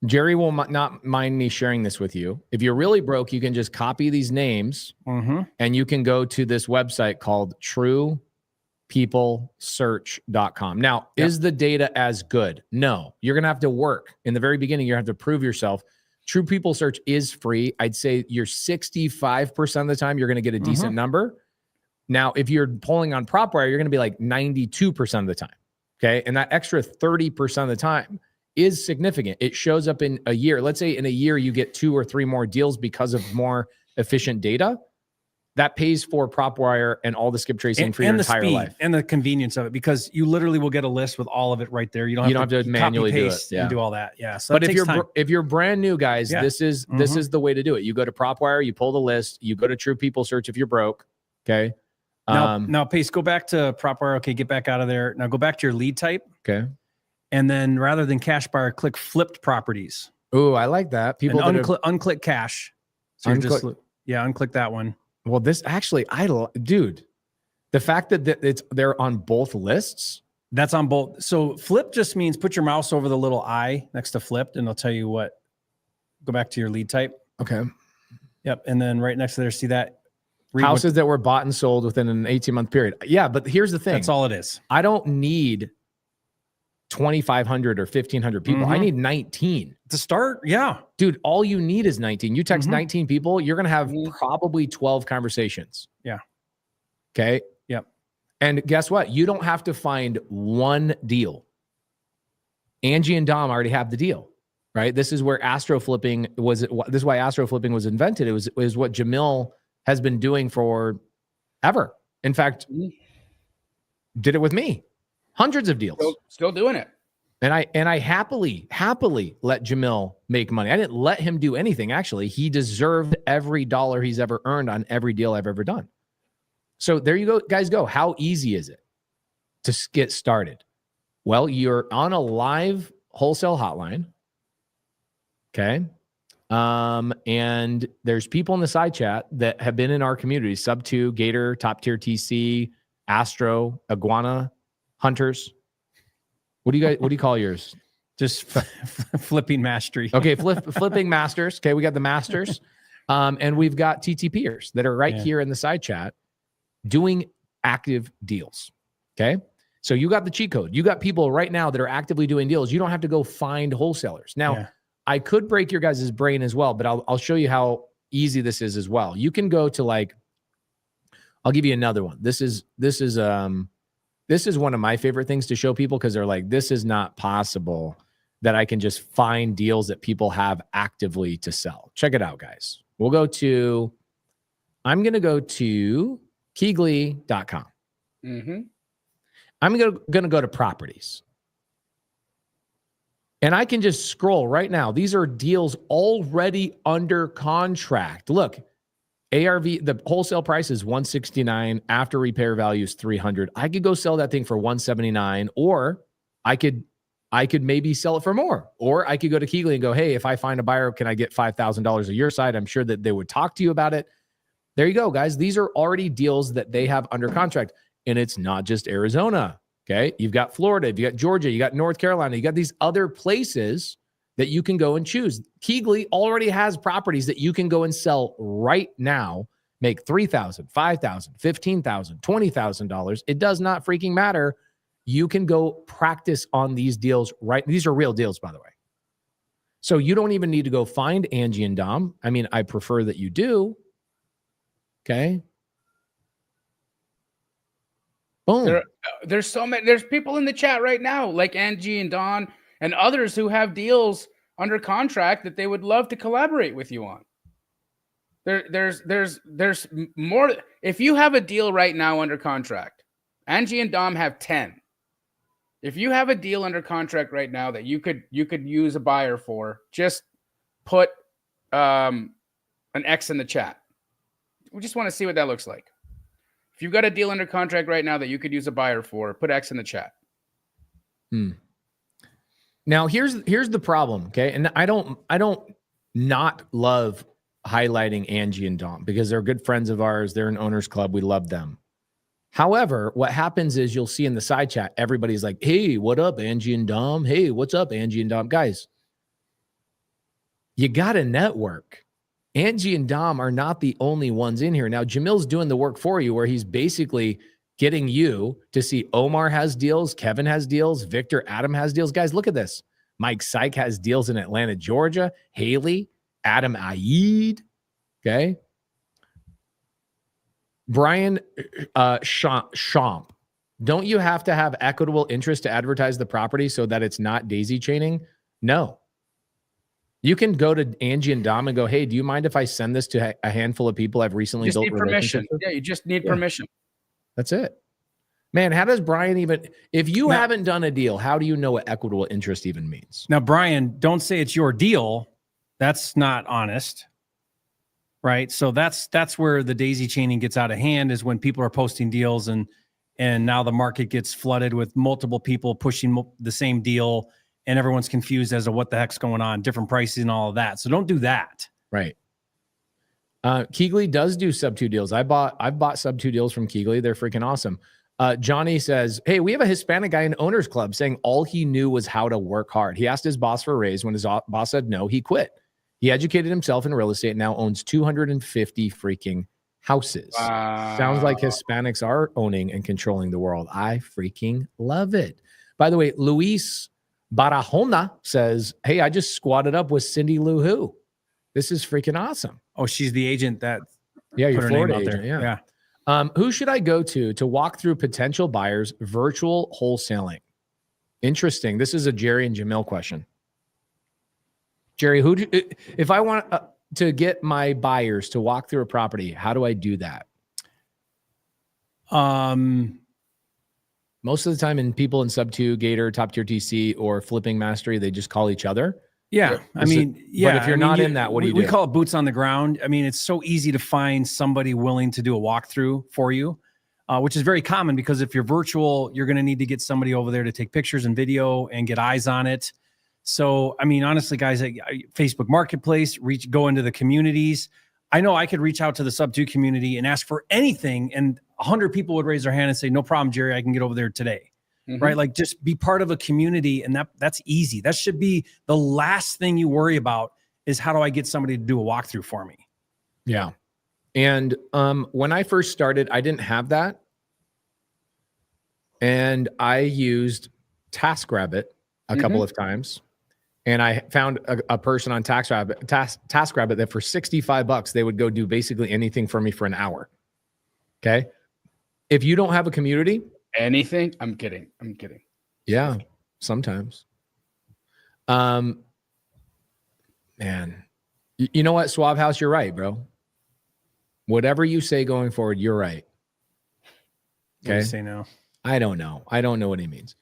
Jerry will not mind me sharing this with you. If you're really broke, you can just copy these names and you can go to this website called truepeoplesearch.com. Now, is the data as good? No. You're going to have to work. In the very beginning, you have to prove yourself. True People Search is free. I'd say you're 65% of the time, you're going to get a decent number. Now, if you're pulling on PropWire, you're going to be like 92% of the time. Okay. And that extra 30% of the time is significant. It shows up in a year. Let's say in a year, you get 2 or 3 more deals because of more efficient data. that pays for prop wire and all the skip tracing for your entire life. And the convenience of it, because you literally will get a list with all of it right there. You don't have to manually do it. And do all that. Yeah. So but if you're brand new, guys, this is the way to do it. You go to prop wire, you pull the list, you go to True People Search if you're broke. Okay. Now Pace, go back to prop wire. Okay, get back out of there. Now go back to your lead type. Okay. And then rather than cash buyer, click flipped properties. Ooh, I like that. People unclick cash. So unclick that one. Well, this actually, dude, the fact that they're on both lists. That's on both. So flip just means put your mouse over the little eye next to flipped, and it'll tell you what. Go back to your lead type. Okay. Yep. And then right next to there, see that? Houses that were bought and sold within an 18-month period. Yeah, but here's the thing. That's all it is. I don't need 2,500 or 1,500 people. I need 19 to start. Yeah, dude, all you need is 19. You text 19 people, you're going to have probably 12 conversations. Yeah. Okay. Yep. And guess what? You don't have to find one deal. Angie and Dom already have the deal, right? This is where Astro Flipping was. This is why Astro Flipping was invented. It was what Jamil has been doing for ever. In fact, did it with me. Hundreds of deals. Still doing it. And I happily let Jamil make money. I didn't let him do anything. Actually, he deserved every dollar he's ever earned on every deal I've ever done. So there you go, guys. Go. How easy is it to get started? Well, you're on a live wholesale hotline. Okay. And there's people in the side chat that have been in our community: Subto, Gator, Top Tier TC, Astro, Iguana, Hunters. What do you call yours? Just flipping mastery. Okay, flipping masters. Okay, we got the masters. And we've got TTPers that are right here in the side chat doing active deals. Okay. So you got the cheat code. You got people right now that are actively doing deals. You don't have to go find wholesalers. Now, I could break your guys' brain as well, but I'll show you how easy this is as well. You can go to I'll give you another one. This is one of my favorite things to show people, because they're like, this is not possible that I can just find deals that people have actively to sell. Check it out, guys. I'm going to go to Keegly.com. I'm going to go to properties. And I can just scroll right now. These are deals already under contract. Look, ARV, the wholesale price is $169. After repair value is $300. I could go sell that thing for $179, or I could maybe sell it for more. Or I could go to Keegly and go, hey, if I find a buyer, can I get $5,000 a your side? I'm sure that they would talk to you about it. There you go, guys. These are already deals that they have under contract. And it's not just Arizona. Okay. You've got Florida, you got Georgia, you got North Carolina, you got these other places that you can go and choose. Keegly already has properties that you can go and sell right now, make $3,000, $5,000, $15,000, $20,000. It does not freaking matter. You can go practice on these deals, right? These are real deals, by the way. So you don't even need to go find Angie and Dom. I mean, I prefer that you do. Okay. Boom. There's so many. There's people in the chat right now, like Angie and Don and others, who have deals under contract that they would love to collaborate with you on. There's more. If you have a deal right now under contract, Angie and Dom have 10. If you have a deal under contract right now that you could use a buyer for, just put an X in the chat. We just want to see what that looks like. If you've got a deal under contract right now that you could use a buyer for, put X in the chat. Now here's the problem, okay? And I don't not love highlighting Angie and Dom, because they're good friends of ours. They're an owners club. We love them. However, what happens is you'll see in the side chat, everybody's like, hey, what up, Angie and Dom? Hey, what's up, Angie and Dom? Guys, you got to network. Angie and Dom are not the only ones in here. Now, Jamil's doing the work for you, where he's basically getting you to see Omar has deals, Kevin has deals, Victor Adam has deals. Guys, look at this. Mike Syke has deals in Atlanta, Georgia. Haley, Adam Aid. Okay. Brian Schomp. Don't you have to have equitable interest to advertise the property so that it's not daisy chaining? No. You can go to Angie and Dom and go, hey, do you mind if I send this to a handful of people I've recently Just built need permission. relationships with? Yeah, you just need permission. That's it. Man, how does Brian even, if you haven't done a deal, how do you know what equitable interest even means? Now, Brian, don't say it's your deal. That's not honest. Right. So that's where the daisy chaining gets out of hand, is when people are posting deals and now the market gets flooded with multiple people pushing the same deal, and everyone's confused as to what the heck's going on, different prices and all of that. So don't do that. Right. Keegley does do Subto deals. I've bought Subto deals from Keegley. They're freaking awesome. Johnny says, hey, we have a Hispanic guy in Owners Club saying all he knew was how to work hard. He asked his boss for a raise. When his boss said no, he quit. He educated himself in real estate and now owns 250 freaking houses. Wow. Sounds like Hispanics are owning and controlling the world. I freaking love it. By the way, Luis Barahona says, hey, I just squatted up with Cindy Lou Who. This is freaking awesome. Oh, she's the agent that your put her Florida name out agent. there. Yeah. Who should I go to walk through potential buyers virtual wholesaling? Interesting. This is a Jerry and Jamil question. Jerry, if I want to get my buyers to walk through a property, how do I do that? Most of the time, in people in Subto, Gator, Top Tier TC, or Flipping Mastery, they just call each other. Yeah. But if you're not in that, what do you do? We call it boots on the ground. I mean, it's so easy to find somebody willing to do a walkthrough for you, which is very common, because if you're virtual, you're going to need to get somebody over there to take pictures and video and get eyes on it. So, I mean, honestly, guys, Facebook Marketplace, go into the communities. I know I could reach out to the Subto community and ask for anything, and 100 people would raise their hand and say, no problem, Jerry, I can get over there today. Mm-hmm. Right? Like, just be part of a community, and that's easy. That should be the last thing you worry about, is how do I get somebody to do a walkthrough for me? Yeah. And when I first started, I didn't have that. And I used TaskRabbit a couple of times. And I found a person on TaskRabbit that for $65, they would go do basically anything for me for an hour. Okay. If you don't have a community, anything, I'm kidding. Yeah, sometimes. Man, you know what, Swab House, you're right, bro. Whatever you say going forward, you're right. Okay. What do you say now? I don't know. I don't know what he means.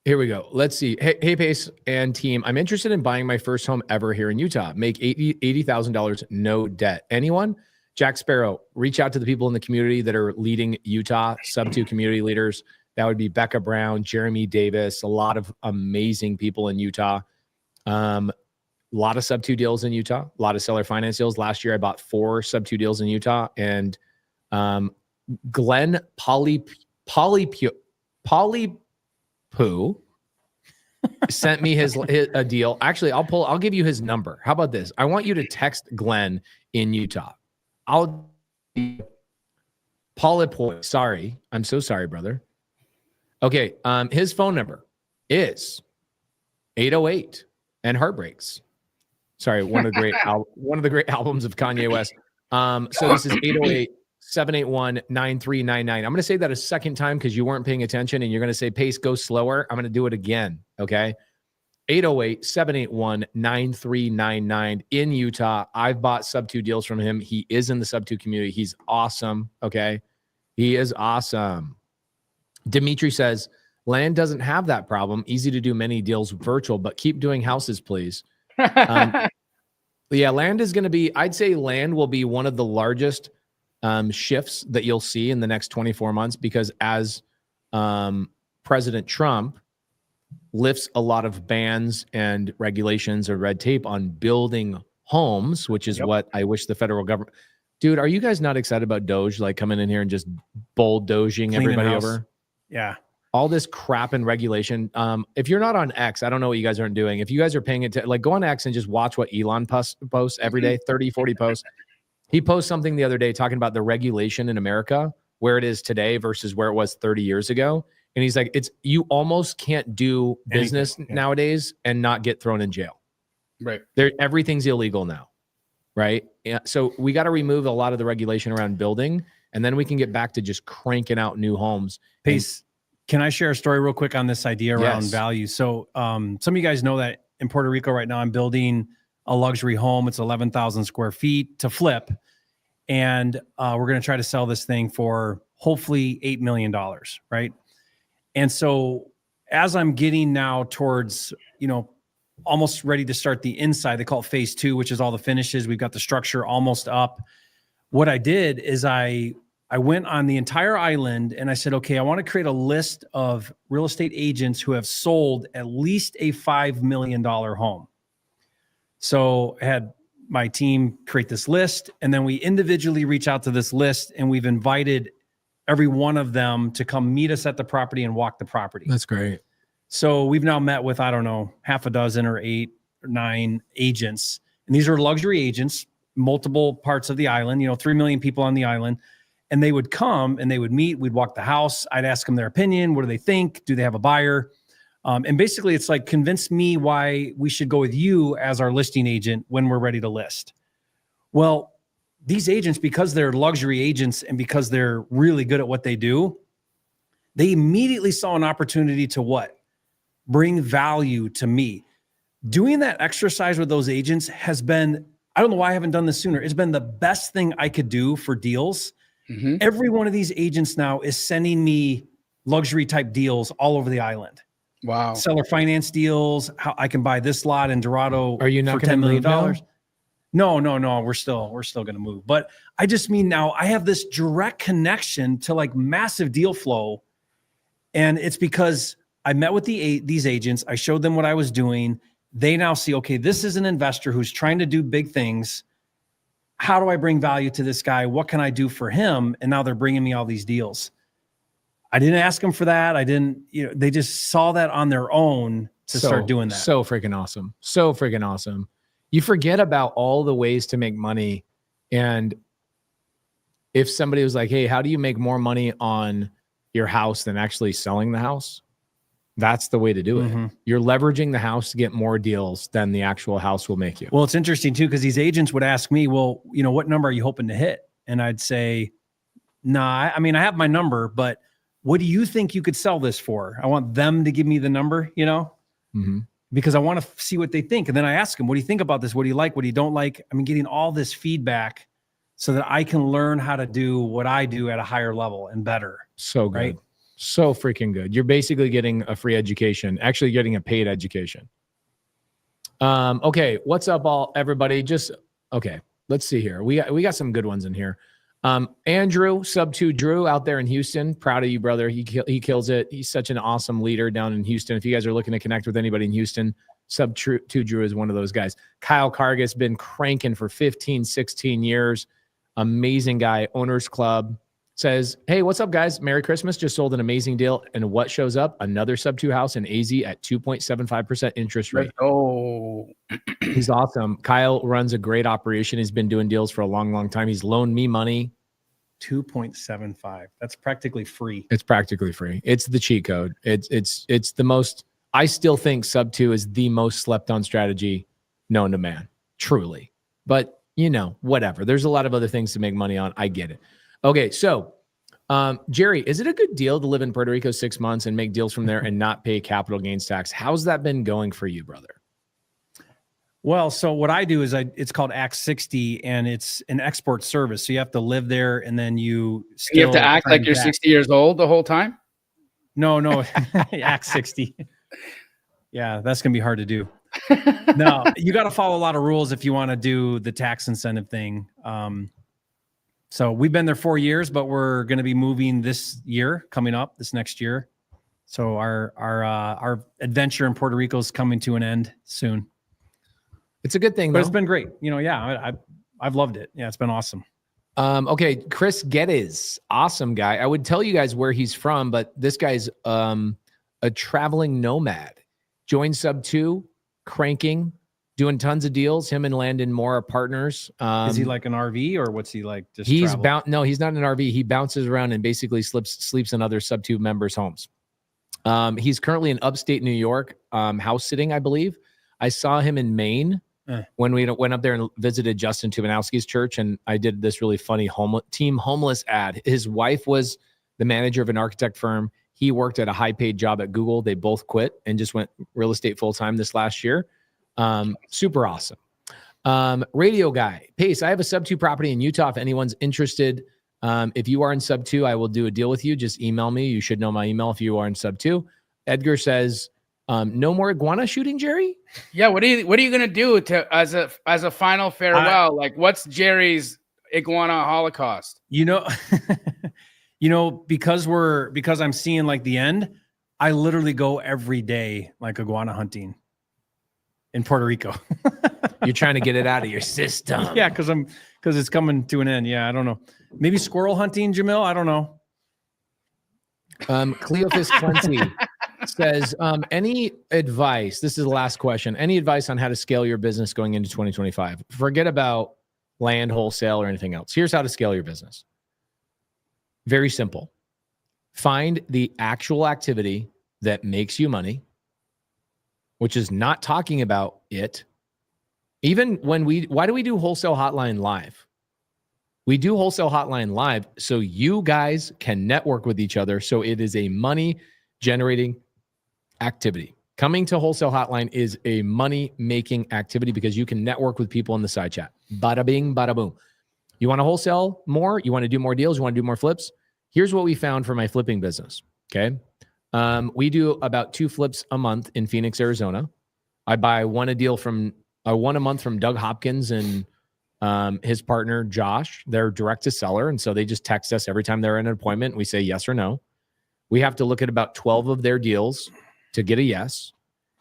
Here we go. Let's see. Hey, Pace and team. I'm interested in buying my first home ever here in Utah. Make $80,000, no debt. Anyone? Jack Sparrow, reach out to the people in the community that are leading Utah, Subto community leaders. That would be Becca Brown, Jeremy Davis, a lot of amazing people in Utah. A lot of Subto deals in Utah, a lot of seller finance deals. Last year, I bought 4 Subto deals in Utah. And Glenn Polypoo sent me a deal. Actually, I'll give you his number. How about this? I want you to text Glenn in Utah. Polypoo. Sorry. I'm so sorry, brother. Okay. His phone number is 808 and Heartbreaks. Sorry, one of the great albums of Kanye West. So this is 808-781-9399. I'm going to say that a second time because you weren't paying attention, and you're going to say, Pace, go slower. I'm going to do it again. Okay. 808-781-9399 in Utah. I've bought Subto deals from him. He is in the Subto community. He's awesome. Okay. He is awesome. Dimitri says, land doesn't have that problem. Easy to do many deals virtual, but keep doing houses, please. Yeah, land is going to be, I'd say land will be one of the largest shifts that you'll see in the next 24 months, because as President Trump lifts a lot of bans and regulations or red tape on building homes, which is what I wish the federal government. Dude, are you guys not excited about Doge, like coming in here and just bulldozing everybody over? Yeah. All this crap and regulation. If you're not on X, I don't know what you guys aren't doing. If you guys are paying it to, like, go on X and just watch what Elon posts every day, 30, 40 posts. He posted something the other day talking about the regulation in America, where it is today versus where it was 30 years ago. And he's like, you almost can't do business nowadays and not get thrown in jail. Right. Everything's illegal now. Right. Yeah. So we got to remove a lot of the regulation around building, and then we can get back to just cranking out new homes. Pace, can I share a story real quick on this idea around value? So some of you guys know that in Puerto Rico right now. I'm building a luxury home. It's 11,000 square feet to flip. And we're going to try to sell this thing for hopefully $8 million, right? And so as I'm getting now towards, almost ready to start the inside, they call it phase 2, which is all the finishes. We've got the structure almost up. What I did is I went on the entire island and I said, okay, I want to create a list of real estate agents who have sold at least a $5 million home. So I had my team create this list, and then we individually reach out to this list, and we've invited every one of them to come meet us at the property and walk the property. That's great. So we've now met with, I don't know, half a dozen or 8 or 9 agents. And these are luxury agents, multiple parts of the island, 3 million people on the island. And they would come and they would meet. We'd walk the house. I'd ask them their opinion. What do they think? Do they have a buyer? And basically, it's like, convince me why we should go with you as our listing agent when we're ready to list. Well, these agents, because they're luxury agents and because they're really good at what they do, they immediately saw an opportunity to what? Bring value to me. Doing that exercise with those agents has been, I don't know why I haven't done this sooner. It's been the best thing I could do for deals. Mm-hmm. Every one of these agents now is sending me luxury type deals all over the island. Wow. Seller finance deals. How I can buy this lot in Dorado. Are you not for $10 million? No. We're still going to move. But I just mean, now I have this direct connection to like massive deal flow. And it's because I met with these agents. I showed them what I was doing. They now see, okay, this is an investor who's trying to do big things. How do I bring value to this guy? What can I do for him? And now they're bringing me all these deals. I didn't ask them for that. They just saw that on their own to start doing that. So freaking awesome. So freaking awesome. You forget about all the ways to make money. And if somebody was like, hey, how do you make more money on your house than actually selling the house? That's the way to do it. Mm-hmm. You're leveraging the house to get more deals than the actual house will make you. Well, it's interesting too, because these agents would ask me, well, what number are you hoping to hit? And I'd say, nah, I have my number, but what do you think you could sell this for? I want them to give me the number, mm-hmm. because I want to see what they think. And then I ask them, what do you think about this? What do you like? What do you don't like? Getting all this feedback so that I can learn how to do what I do at a higher level and better. So good. Right? So freaking good. You're basically getting a free education, actually getting a paid education. Okay. What's up, everybody? Okay. Let's see here. We got some good ones in here. Andrew, Subto Drew out there in Houston. Proud of you, brother. He kills it. He's such an awesome leader down in Houston. If you guys are looking to connect with anybody in Houston, Subto Drew is one of those guys. Kyle Cargus, been cranking for 15, 16 years. Amazing guy. Owners Club says, hey, what's up, guys? Merry Christmas. Just sold an amazing deal. And what shows up? Another Subto house in AZ at 2.75% interest rate. Oh, he's awesome. Kyle runs a great operation. He's been doing deals for a long, long time. He's loaned me money. 2.75. That's practically free. It's practically free. It's the cheat code. It's the most, I still think Subto is the most slept on strategy known to man. Truly. But whatever. There's a lot of other things to make money on. I get it. Okay. So, Jerry, is it a good deal to live in Puerto Rico 6 months and make deals from there and not pay capital gains tax? How's that been going for you, brother? Well, so what I do is it's called Act 60, and it's an export service. So you have to live there, and then you have to act like you're 60 years old the whole time? No, Act 60. Yeah, that's going to be hard to do. No, you got to follow a lot of rules if you want to do the tax incentive thing. So we've been there 4 years, but we're going to be moving this next year. So our adventure in Puerto Rico is coming to an end soon. It's a good thing, but it's been great. I've loved it. Yeah, it's been awesome. Okay, Chris Geddes, awesome guy. I would tell you guys where he's from, but this guy's a traveling nomad. Joined Subto, cranking, doing tons of deals. Him and Landon Moore are partners. Is he like an RV or what's he like? Just No, he's not an RV. He bounces around and basically sleeps in other Subto members' homes. He's currently in upstate New York, house sitting, I believe. I saw him in Maine when we went up there and visited Justin Tubanowski's church, and I did this really funny team homeless ad. His wife was the manager of an architect firm. He worked at a high-paid job at Google. They both quit and just went real estate full-time this last year. Super awesome. Radio guy, Pace, I have a Subto property in Utah. If anyone's interested, if you are in Subto, I will do a deal with you. Just email me. You should know my email if you are in Subto. Edgar says, no more iguana shooting, Jerry? Yeah, what are you gonna do to as a final farewell? Like, what's Jerry's iguana holocaust? Because I'm seeing like the end, I literally go every day like iguana hunting in Puerto Rico. You're trying to get it out of your system. Yeah, because it's coming to an end. Yeah, I don't know. Maybe squirrel hunting, Jamil. I don't know. Cleophas Clancy says, any advice? This is the last question. Any advice on how to scale your business going into 2025? Forget about land, wholesale, or anything else. Here's how to scale your business. Very simple. Find the actual activity that makes you money, which is not talking about it. Even when why do we do Wholesale Hotline live? We do Wholesale Hotline live so you guys can network with each other. So it is a money generating activity. Coming to Wholesale Hotline is a money making activity because you can network with people in the side chat. Bada bing, bada boom. You want to wholesale more? You want to do more deals? You want to do more flips? Here's what we found for my flipping business. Okay. We do about 2 flips a month in Phoenix, Arizona. I buy one a month from Doug Hopkins and his partner, Josh. They're direct to seller. And so they just text us every time they're in an appointment. We say yes or no. We have to look at about 12 of their deals to get a yes.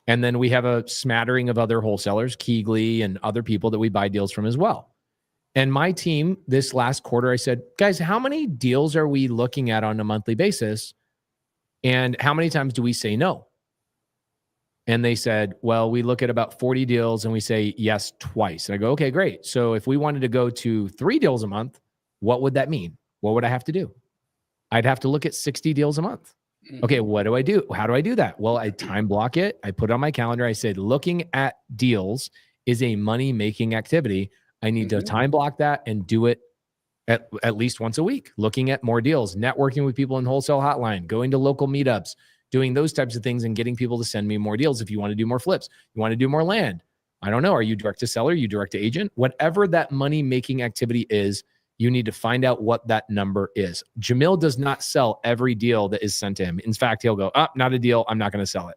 And then we have a smattering of other wholesalers, Keegley and other people that we buy deals from as well. And my team, this last quarter, I said, guys, how many deals are we looking at on a monthly basis? And how many times do we say no? And they said, well, we look at about 40 deals and we say yes twice. And I go, okay, great. So if we wanted to go to 3 deals a month, what would that mean? What would I have to do? I'd have to look at 60 deals a month. Okay, what do I do? How do I do that? Well, I time block it. I put it on my calendar. I said, looking at deals is a money-making activity. I need to time block that and do it at least once a week, looking at more deals, networking with people in Wholesale Hotline, going to local meetups, doing those types of things and getting people to send me more deals. If you want to do more flips, you want to do more land. I don't know. Are you direct to seller? Are you direct to agent? Whatever that money-making activity is, you need to find out what that number is. Jamil does not sell every deal that is sent to him. In fact, he'll go, not a deal. I'm not going to sell it.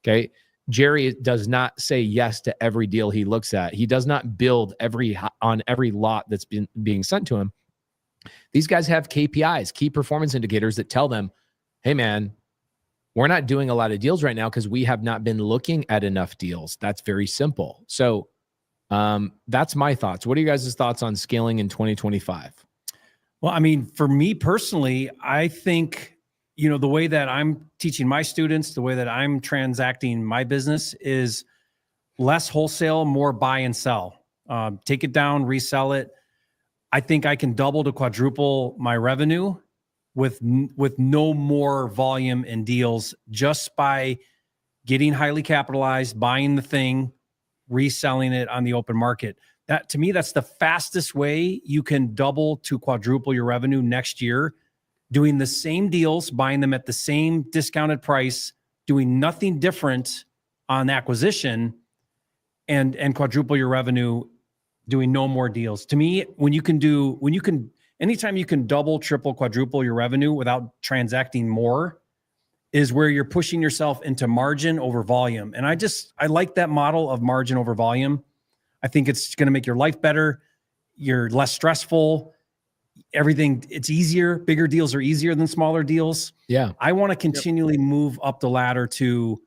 Okay. Jerry does not say yes to every deal he looks at. He does not build on every lot that's being sent to him. These guys have KPIs, key performance indicators that tell them, hey man, we're not doing a lot of deals right now because we have not been looking at enough deals. That's very simple. So that's my thoughts. What are you guys' thoughts on scaling in 2025? Well, I mean, for me personally, I think, the way that I'm teaching my students, the way that I'm transacting my business is less wholesale, more buy and sell. Take it down, resell it. I think I can double to quadruple my revenue with no more volume and deals just by getting highly capitalized, buying the thing, reselling it on the open market. That, to me, that's the fastest way you can double to quadruple your revenue next year, doing the same deals, buying them at the same discounted price, doing nothing different on acquisition, and quadruple your revenue, doing no more deals. To me, anytime you can double, triple, quadruple your revenue without transacting more is where you're pushing yourself into margin over volume. And I like that model of margin over volume. I think it's going to make your life better. You're less stressful. Everything, it's easier. Bigger deals are easier than smaller deals. Yeah. I want to continually move up the ladder to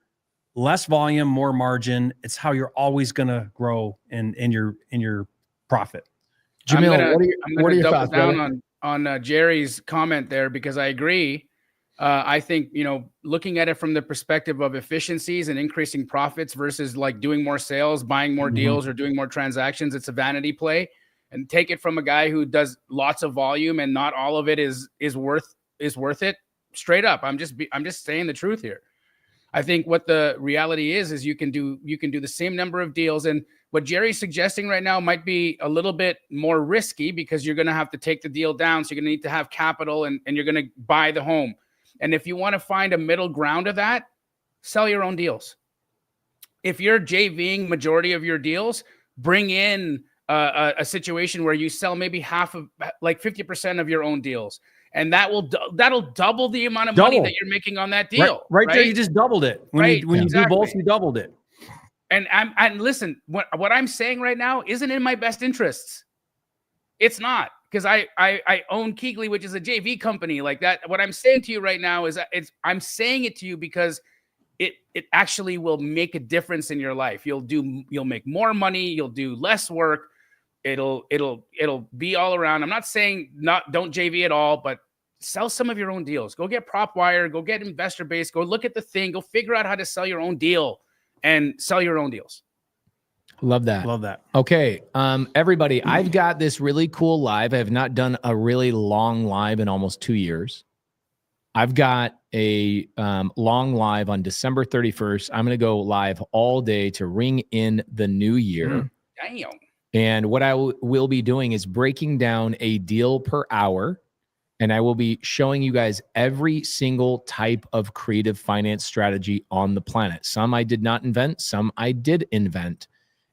less volume, more margin. It's how you're always going to grow in your profit. Jamil, what are your thoughts on Jerry's comment there? Because I agree. I think, looking at it from the perspective of efficiencies and increasing profits versus like doing more sales, buying more deals, or doing more transactions, it's a vanity play. And take it from a guy who does lots of volume and not all of it is worth it. Straight up. I'm just saying the truth here. I think what the reality is you can do the same number of deals. And what Jerry's suggesting right now might be a little bit more risky because you're going to have to take the deal down. So you're going to need to have capital and you're going to buy the home. And if you want to find a middle ground of that, sell your own deals. if you're JVing majority of your deals, bring in a situation where you sell maybe half of, like 50% of your own deals. And that'll double the amount of money that you're making on that deal. Right there, you just doubled it. When you do both, you doubled it. And listen, what I'm saying right now isn't in my best interests. It's not, because I own Keegley, which is a JV company like that. What I'm saying to you right now is I'm saying it to you because it actually will make a difference in your life. You'll make more money. You'll do less work. It'll be all around. I'm not saying don't JV at all, but sell some of your own deals. Go get prop wire, go get investor base, go look at the thing, go figure out how to sell your own deal and sell your own deals. Love that. Love that. Okay. Everybody, I've got this really cool live. I have not done a really long live in almost 2 years. I've got a long live on December 31st. I'm going to go live all day to ring in the new year. Damn. And what I will be doing is breaking down a deal per hour. And I will be showing you guys every single type of creative finance strategy on the planet. Some I did not invent, some I did invent.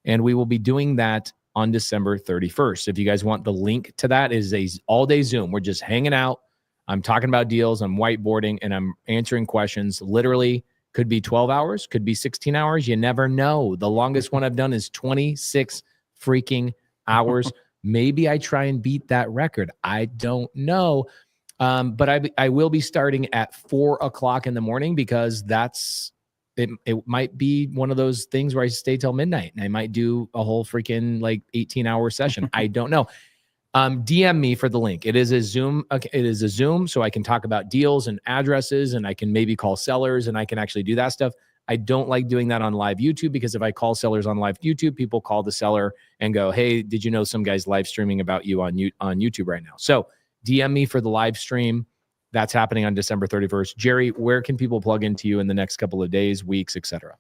And we will be doing that on December 31st. If you guys want the link to that, it is a all-day Zoom. We're just hanging out. I'm talking about deals. I'm whiteboarding, and I'm answering questions. Literally, could be 12 hours, could be 16 hours. You never know. The longest one I've done is 26 freaking hours. Maybe I try and beat that record. I don't know. But I will be starting at 4 o'clock in the morning because it might be one of those things where I stay till midnight and I might do a whole freaking like 18-hour session. I don't know. DM me for the link. It is a Zoom. Okay, it is a Zoom, so I can talk about deals and addresses, and I can maybe call sellers, and I can actually do that stuff. I don't like doing that on live YouTube because if I call sellers on live YouTube, people call the seller and go, "Hey, did you know some guy's live streaming about you on YouTube right now?" So DM me for the live stream. That's happening on December 31st. Jerry, where can people plug into you in the next couple of days, weeks, etc.?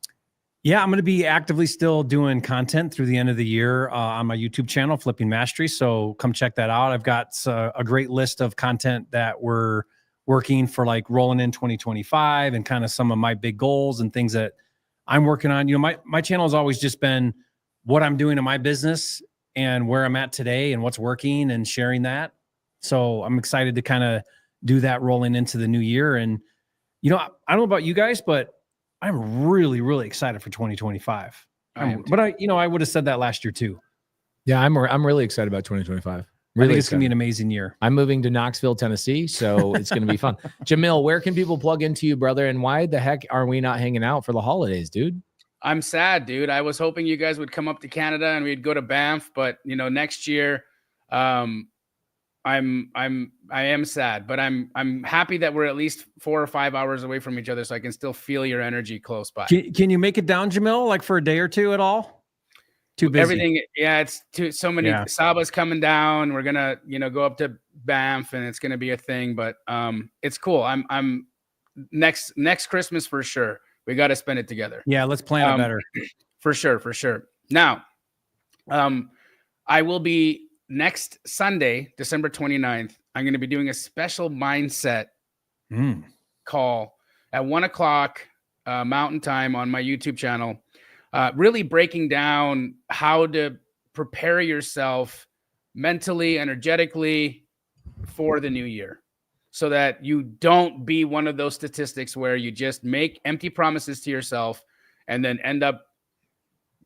Yeah, I'm going to be actively still doing content through the end of the year on my YouTube channel, Flipping Mastery. So come check that out. I've got a great list of content that we're working for, like rolling in 2025 and kind of some of my big goals and things that I'm working on. You know, my channel has always just been what I'm doing in my business and where I'm at today and what's working and sharing that. So I'm excited to kind of do that rolling into the new year. And, you know, I don't know about you guys, but I'm really, really excited for 2025. But I would have said that last year too. Yeah, I'm really excited about 2025. Really, I think it's going to be an amazing year. I'm moving to Knoxville, Tennessee, so it's going to be fun. Jamil, where can people plug into you, brother? And why the heck are we not hanging out for the holidays, dude? I'm sad, dude. I was hoping you guys would come up to Canada and we'd go to Banff, but you know, next year, I am sad, but I'm happy that we're at least 4 or 5 hours away from each other, so I can still feel your energy close by. Can you make it down, Jamil, like for a day or two at all? Too busy. Everything, yeah, it's so many. Yeah. Saba's coming down. We're gonna, go up to Banff, and it's gonna be a thing. But it's cool. I'm next Christmas for sure. We got to spend it together. Yeah, let's plan it better. For sure. Now, I will be next Sunday, December 29th. I'm going to be doing a special mindset call at 1 o'clock Mountain Time on my YouTube channel. Really breaking down how to prepare yourself mentally, energetically for the new year so that you don't be one of those statistics where you just make empty promises to yourself and then end up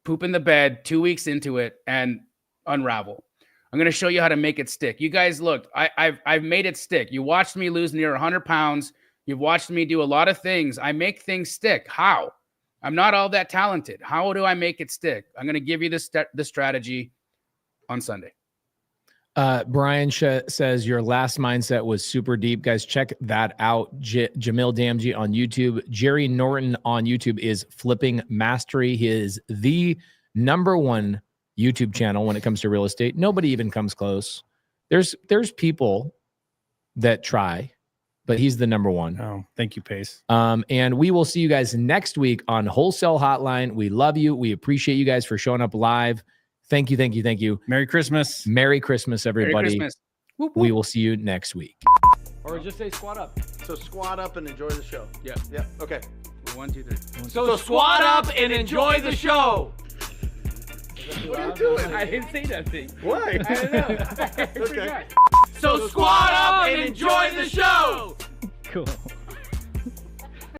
pooping the bed 2 weeks into it and unravel. I'm going to show you how to make it stick. You guys, look, I've made it stick. You watched me lose near 100 pounds. You've watched me do a lot of things. I make things stick. How? I'm not all that talented. How do I make it stick? I'm going to give you the strategy on Sunday. Brian says your last mindset was super deep. Guys, check that out. Jamil Damji on YouTube. Jerry Norton on YouTube is Flipping Mastery. He is the #1 YouTube channel when it comes to real estate. Nobody even comes close. There's people that try, but he's the #1. Oh, thank you, Pace. And we will see you guys next week on Wholesale Hotline. We love you. We appreciate you guys for showing up live. Thank you. Merry Christmas. Merry Christmas, everybody. Merry Christmas. Whoop, whoop. We will see you next week. Or just say squat up. So squat up and enjoy the show. Yeah. Yeah. Okay. 1, 2, 3. So squat up and enjoy the show. What are you doing? I didn't say nothing. Why? I don't know. Okay. So squat up and enjoy the show. Cool.